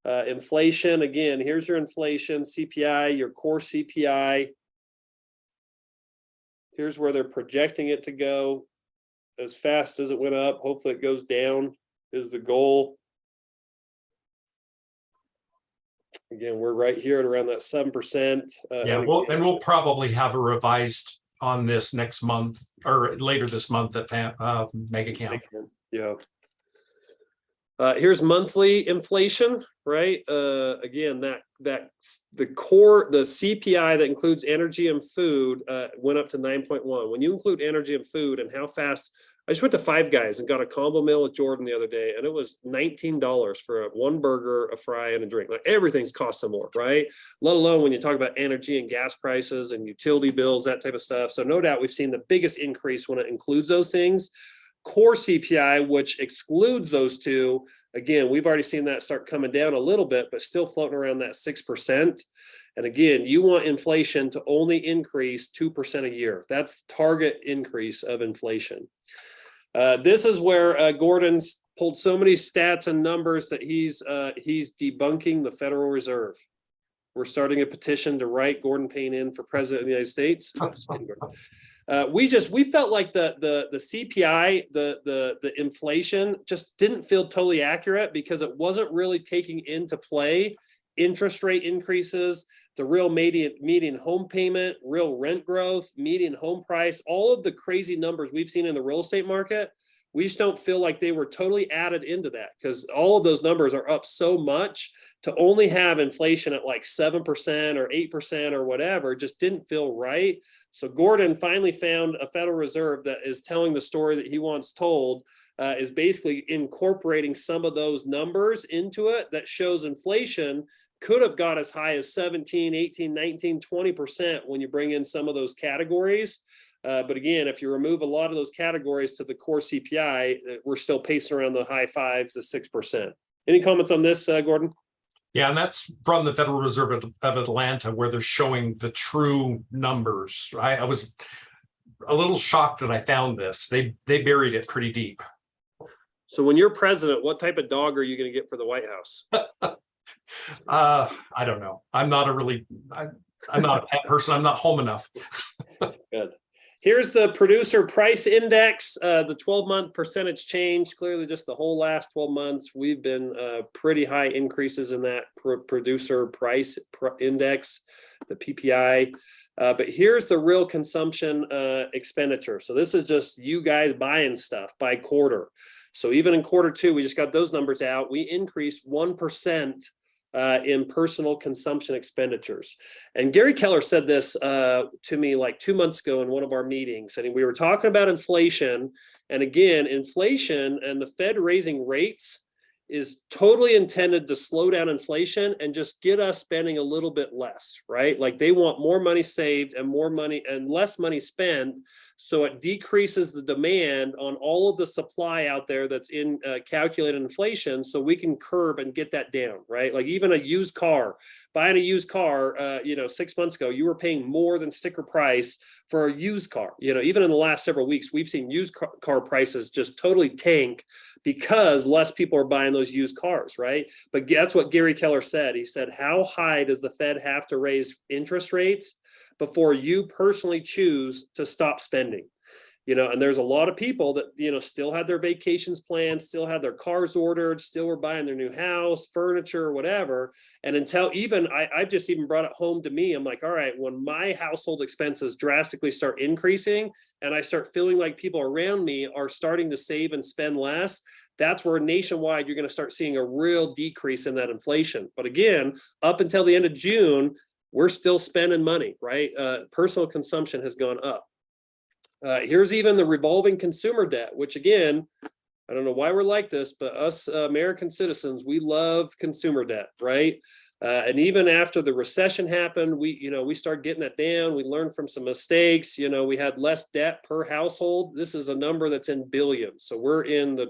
inflation, again, here's your inflation, CPI, your core CPI. Here's where they're projecting it to go. As fast as it went up, hopefully it goes down is the goal. Again, we're right here at around that 7%. Yeah, we'll probably have a revised on this next month or later this month at Mega Camp. Yeah. Here's monthly inflation, right? Again, the CPI that includes energy and food went up to 9.1. When you include energy and food and how fast, I just went to Five Guys and got a combo meal with Jordan the other day, and it was $19 for one burger, a fry, and a drink. Like everything's cost some more, right? Let alone when you talk about energy and gas prices and utility bills, that type of stuff. So no doubt we've seen the biggest increase when it includes those things. Core CPI, which excludes those two, again, we've already seen that start coming down a little bit, but still floating around that 6%. And again, you want inflation to only increase 2% a year. That's the target increase of inflation. This is where Gordon's pulled so many stats and numbers that he's debunking the Federal Reserve. We're starting a petition to write Gordon Payne in for president of the United States. We felt like the CPI, the inflation just didn't feel totally accurate because it wasn't really taking into play interest rate increases, the real median home payment, real rent growth, median home price, all of the crazy numbers we've seen in the real estate market. We just don't feel like they were totally added into that because all of those numbers are up so much. To only have inflation at like 7% or 8% or whatever just didn't feel right. So Gordon finally found a Federal Reserve that is telling the story that he wants told, is basically incorporating some of those numbers into it that shows inflation could have got as high as 17, 18, 19, 20% when you bring in some of those categories. But again, if you remove a lot of those categories to the core CPI, we're still pacing around the high 5s to 6%. Any comments on this, Gordon? Yeah, and that's from the Federal Reserve of Atlanta, where they're showing the true numbers. I was a little shocked that I found this. They buried it pretty deep. So when you're president, what type of dog are you going to get for the White House? I don't know. I'm not a pet person. I'm not home enough. Good. Here's the producer price index, the 12-month percentage change. Clearly, just the whole last 12 months, we've been pretty high increases in that producer price index, the PPI. But here's the real consumption expenditure. So this is just you guys buying stuff by quarter. So even in quarter 2, we just got those numbers out. We increased 1% in personal consumption expenditures. And Gary Keller said this to me like 2 months ago in one of our meetings. And we were talking about inflation. And again, inflation and the Fed raising rates is totally intended to slow down inflation and just get us spending a little bit less, right? Like they want more money saved and more money and less money spent. So it decreases the demand on all of the supply out there that's in calculated inflation. So we can curb and get that down, right? Like even a used car, buying a used car, 6 months ago, you were paying more than sticker price for a used car. Even in the last several weeks, we've seen used car prices just totally tank because less people are buying those used cars, right? But that's what Gary Keller said. He said, how high does the Fed have to raise interest rates before you personally choose to stop spending? And there's a lot of people that, still had their vacations planned, still had their cars ordered, still were buying their new house, furniture, whatever. And until I've just even brought it home to me. I'm like, all right, when my household expenses drastically start increasing and I start feeling like people around me are starting to save and spend less, that's where nationwide you're going to start seeing a real decrease in that inflation. But again, up until the end of June, we're still spending money, right? Personal consumption has gone up. Here's even the revolving consumer debt, which again, I don't know why we're like this, but us American citizens, we love consumer debt, right? And even after the recession happened, we started getting that down. We learned from some mistakes. We had less debt per household. This is a number that's in billions. So we're in the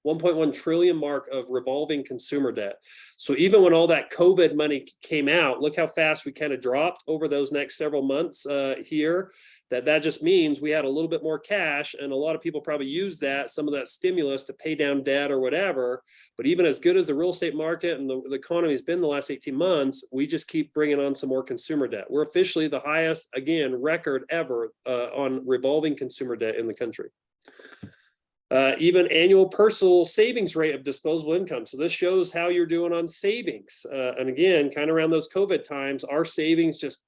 1.1 trillion mark of revolving consumer debt. So even when all that COVID money came out, look how fast we kind of dropped over those next several months here. That just means we had a little bit more cash, and a lot of people probably used some of that stimulus to pay down debt or whatever. But even as good as the real estate market and the economy has been the last 18 months, we just keep bringing on some more consumer debt. We're officially the highest, again, record ever on revolving consumer debt in the country. Even annual personal savings rate of disposable income. So this shows how you're doing on savings. And again, kind of around those COVID times, our savings just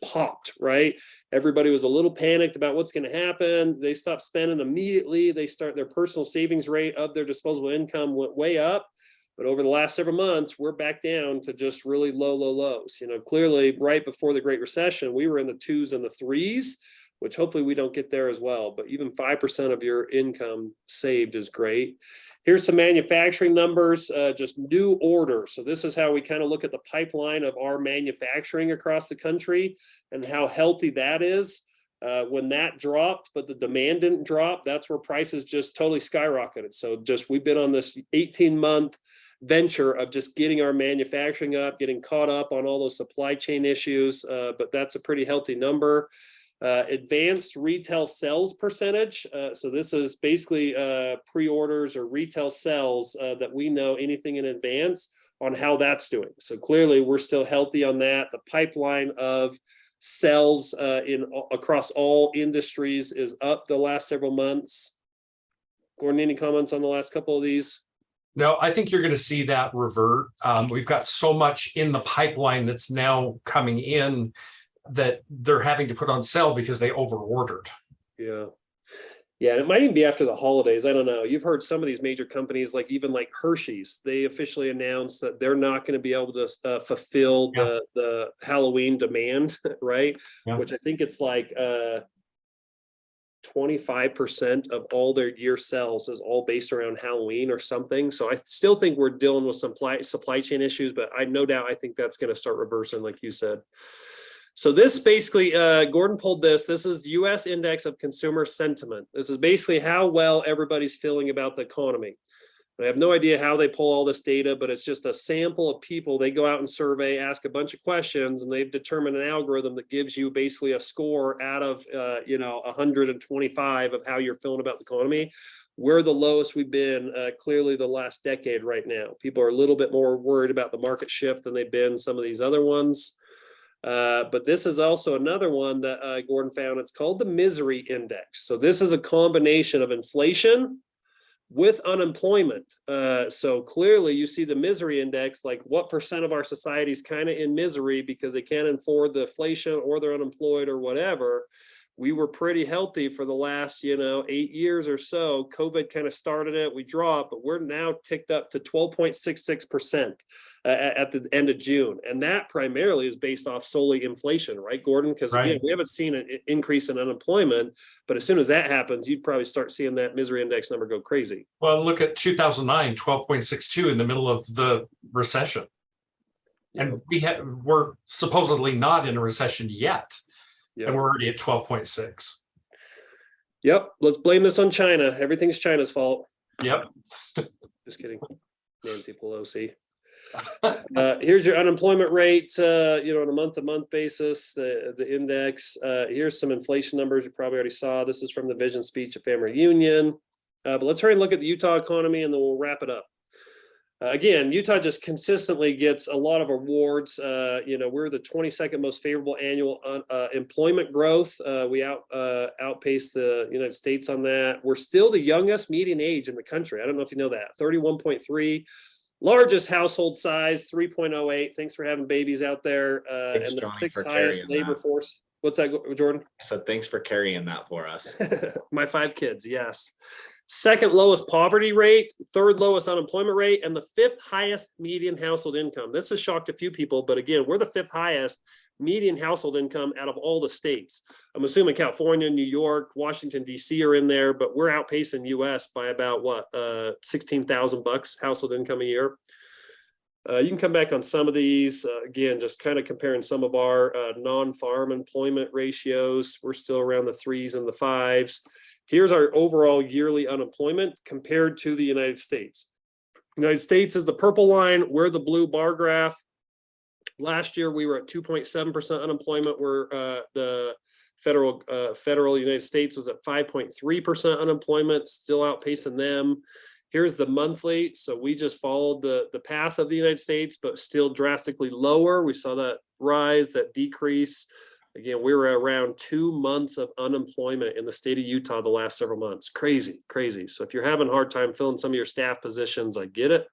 popped, right? Everybody was a little panicked about what's going to happen. They stopped spending immediately. Their personal savings rate of their disposable income went way up. But over the last several months, we're back down to just really low lows. Clearly right before the Great Recession, we were in the 2s and the 3s, which hopefully we don't get there as well. But even 5% of your income saved is great. Here's some manufacturing numbers, just new orders. So this is how we kind of look at the pipeline of our manufacturing across the country and how healthy that is. When that dropped, but the demand didn't drop, that's where prices just totally skyrocketed. So we've been on this 18-month venture of just getting our manufacturing up, getting caught up on all those supply chain issues. But that's a pretty healthy number. Advanced retail sales percentage. So this is basically pre-orders or retail sales that we know anything in advance on how that's doing. So clearly we're still healthy on that. The pipeline of sales across all industries is up the last several months. Gordon, any comments on the last couple of these? No, I think you're going to see that revert. We've got so much in the pipeline that's now coming in that they're having to put on sale because they over-ordered. Yeah. It might even be after the holidays. I don't know. You've heard some of these major companies, like Hershey's, they officially announced that they're not going to be able to fulfill the Halloween demand, right? Yeah. Which I think it's like 25% of all their year sales is all based around Halloween or something. So I still think we're dealing with some supply chain issues, but I think that's going to start reversing, like you said. So this basically, Gordon pulled this. This is U.S. Index of Consumer Sentiment. This is basically how well everybody's feeling about the economy. I have no idea how they pull all this data, but it's just a sample of people. They go out and survey, ask a bunch of questions, and they've determined an algorithm that gives you basically a score out of 125 of how you're feeling about the economy. We're the lowest we've been clearly the last decade right now. People are a little bit more worried about the market shift than they've been some of these other ones. But this is also another one that Gordon found. It's called the Misery Index. So this is a combination of inflation with unemployment. So clearly you see the Misery Index, like what percent of our society is kind of in misery because they can't afford the inflation or they're unemployed or whatever. We were pretty healthy for the last, 8 years or so. COVID kind of started it. We dropped, but we're now ticked up to 12.66% at the end of June. And that primarily is based off solely inflation, right, Gordon? Because again, we haven't seen an increase in unemployment, but as soon as that happens, you'd probably start seeing that Misery Index number go crazy. Well, look at 2009, 12.62 in the middle of the recession. And we're supposedly not in a recession yet. Yep. And we're already at 12.6. Yep. Let's blame this on China. Everything's China's fault. Yep. Just kidding. Nancy Pelosi. Here's your unemployment rate, on a month-to-month basis, the index. Here's some inflation numbers you probably already saw. This is from the vision speech at Family Union. But let's hurry and look at the Utah economy, and then we'll wrap it up. Again, Utah just consistently gets a lot of awards. We're the 22nd most favorable annual employment growth. We outpaced the United States on that. We're still the youngest median age in the country. I don't know if you know that. 31.3. Largest household size, 3.08. Thanks for having babies out there. Thanks, and the Johnny, 6th highest labor force. What's that, Jordan? I said, thanks for carrying that for us. My 5 kids, yes. 2nd lowest poverty rate, 3rd lowest unemployment rate, and the 5th highest median household income. This has shocked a few people, but again, we're the 5th highest median household income out of all the states. I'm assuming California, New York, Washington, D.C. are in there, but we're outpacing U.S. by about $16,000 household income a year. You can come back on some of these. Again, just kind of comparing some of our non-farm employment ratios. We're still around the 3s and the 5s. Here's our overall yearly unemployment compared to the United States. United States is the purple line. We're the blue bar graph. Last year, we were at 2.7% unemployment, where the federal United States was at 5.3% unemployment, still outpacing them. Here's the monthly. So we just followed the path of the United States, but still drastically lower. We saw that rise, that decrease. Again, we were around 2 months of unemployment in the state of Utah the last several months. Crazy, crazy. So if you're having a hard time filling some of your staff positions, I get it.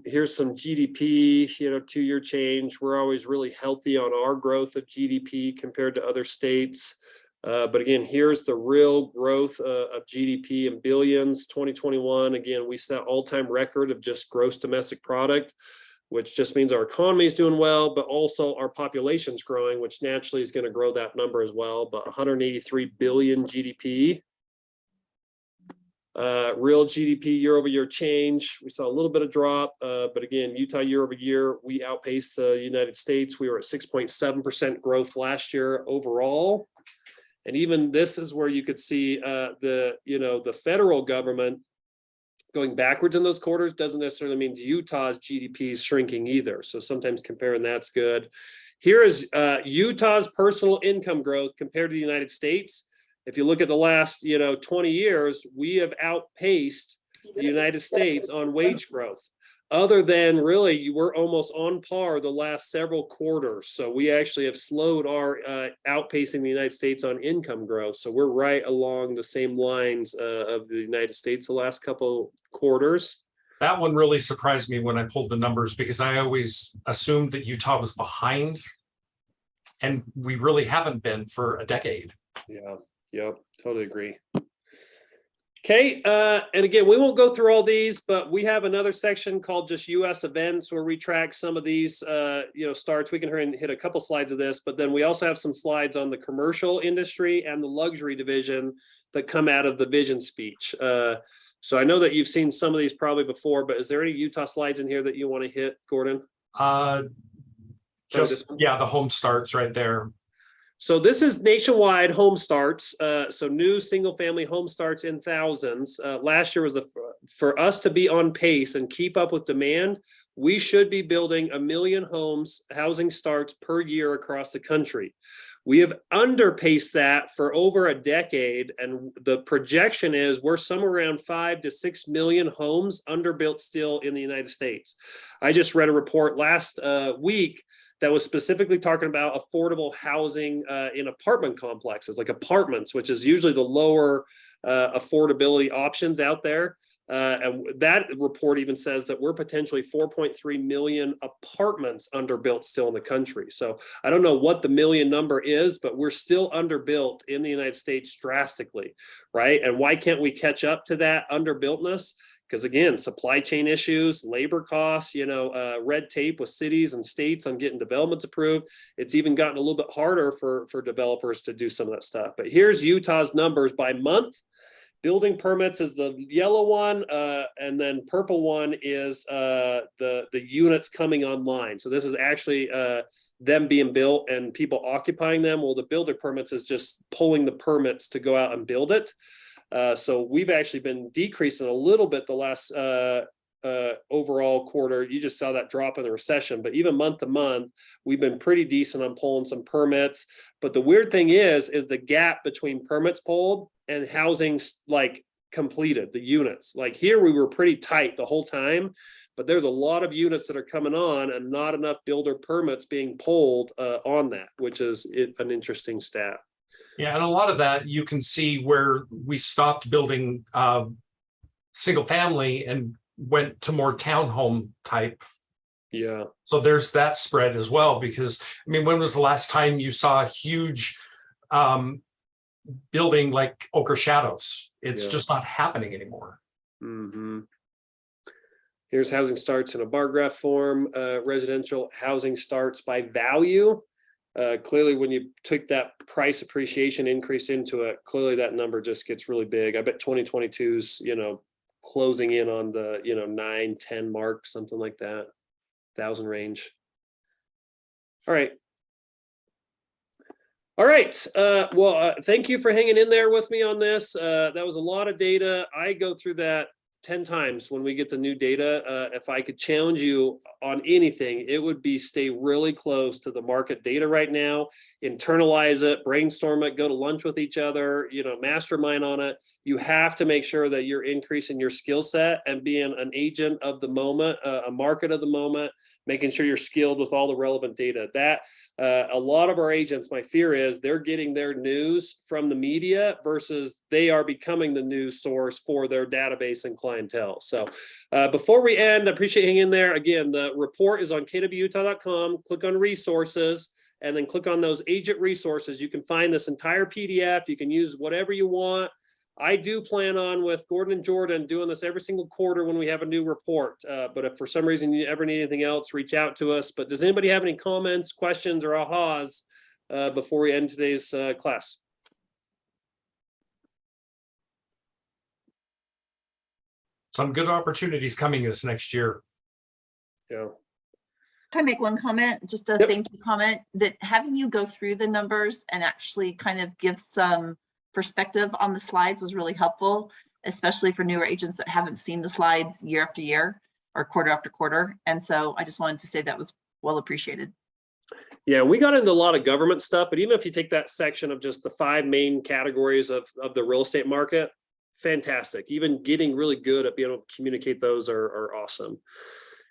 Here's some GDP, 2-year change. We're always really healthy on our growth of GDP compared to other states. But again, here's the real growth of GDP in billions. 2021, again, we set all-time record of just gross domestic product, which just means our economy is doing well, but also our population's growing, which naturally is going to grow that number as well. But 183 billion GDP. Real GDP year over year change. We saw a little bit of drop, but again, Utah year over year, we outpaced the United States. We were at 6.7% growth last year overall. And even this is where you could see the federal government going backwards in those quarters doesn't necessarily mean Utah's GDP is shrinking either. So sometimes comparing that's good. Here is Utah's personal income growth compared to the United States. If you look at the last 20 years, we have outpaced the United States on wage growth. Other than really, we're almost on par the last several quarters. So we actually have slowed our outpacing the United States on income growth. So we're right along the same lines of the United States the last couple quarters. That one really surprised me when I pulled the numbers, because I always assumed that Utah was behind, and we really haven't been for a decade. Yeah, yep, totally agree. Okay, and again, we won't go through all these, but we have another section called just U.S. events where we track some of these, starts. We can hit a couple slides of this, but then we also have some slides on the commercial industry and the luxury division that come out of the vision speech. So I know that you've seen some of these probably before, but is there any Utah slides in here that you want to hit, Gordon? The home starts right there. So this is nationwide home starts. So new single family home starts in thousands. Last year was for us to be on pace and keep up with demand. We should be building 1 million housing starts per year across the country. We have underpaced that for over a decade, and the projection is we're somewhere around 5 to 6 million homes underbuilt still in the United States. I just read a report last week that was specifically talking about affordable housing in apartment complexes, like apartments, which is usually the lower affordability options out there. And that report even says that we're potentially 4.3 million apartments underbuilt still in the country. So I don't know what the million number is, but we're still underbuilt in the United States drastically, right? And why can't we catch up to that underbuiltness? Because again, supply chain issues, labor costs, red tape with cities and states on getting developments approved. It's even gotten a little bit harder for developers to do some of that stuff. But here's Utah's numbers by month. Building permits is the yellow one, and then purple one is the units coming online. So this is actually them being built and people occupying them. Well, the builder permits is just pulling the permits to go out and build it. So we've actually been decreasing a little bit the last overall quarter. You just saw that drop in the recession, but even month to month, we've been pretty decent on pulling some permits. But the weird thing is the gap between permits pulled and housing like completed, the units. Like here, we were pretty tight the whole time, but there's a lot of units that are coming on and not enough builder permits being pulled on that, which is an interesting stat. Yeah, and a lot of that you can see where we stopped building single family and went to more townhome type. Yeah. So there's that spread as well, because when was the last time you saw a huge building like Ochre Shadows? It's just not happening anymore. Mm-hmm. Here's housing starts in a bar graph form, residential housing starts by value. Clearly, when you took that price appreciation increase into it, clearly that number just gets really big. I bet 2022's, closing in on the 9-10 mark, something like that, 1,000 range. All right. Well, thank you for hanging in there with me on this. That was a lot of data. I go through that 10 times when we get the new data. If I could challenge you on anything, it would be stay really close to the market data right now, internalize it, brainstorm it, go to lunch with each other, mastermind on it. You have to make sure that you're increasing your skill set and being an agent of the moment, a market of the moment, making sure you're skilled with all the relevant data. That a lot of our agents, my fear is they're getting their news from the media versus they are becoming the news source for their database and clientele. So before we end, I appreciate you hanging in there. Again, the report is on kwutah.com. Click on resources and then click on those agent resources. You can find this entire PDF. You can use whatever you want. I do plan on, with Gordon and Jordan, doing this every single quarter when we have a new report. But if for some reason you ever need anything else, reach out to us. But does anybody have any comments, questions, or ahas before we end today's class? Some good opportunities coming this next year. Yeah. Can I make one comment? Just a Yep. thank you comment, that having you go through the numbers and actually kind of give some perspective on the slides was really helpful, especially for newer agents that haven't seen the slides year after year or quarter after quarter. And so I just wanted to say that was well appreciated. Yeah, we got into a lot of government stuff, but even if you take that section of just the 5 main categories of the real estate market, fantastic. Even getting really good at being able to communicate those are awesome.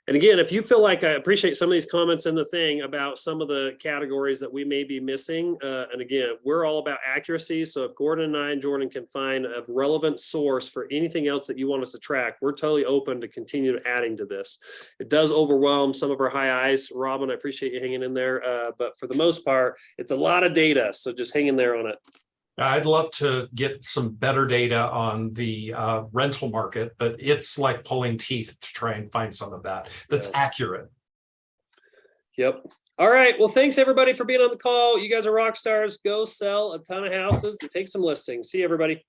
And again, if you feel like, I appreciate some of these comments in the thing about some of the categories that we may be missing. And again, we're all about accuracy. So if Gordon and I and Jordan can find a relevant source for anything else that you want us to track, we're totally open to continue adding to this. It does overwhelm some of our high eyes. Robin, I appreciate you hanging in there. But for the most part, it's a lot of data. So just hang in there on it. I'd love to get some better data on the rental market, but it's like pulling teeth to try and find some of that that's accurate. Yep. All right. Well, thanks everybody for being on the call. You guys are rock stars. Go sell a ton of houses and take some listings. See you, everybody.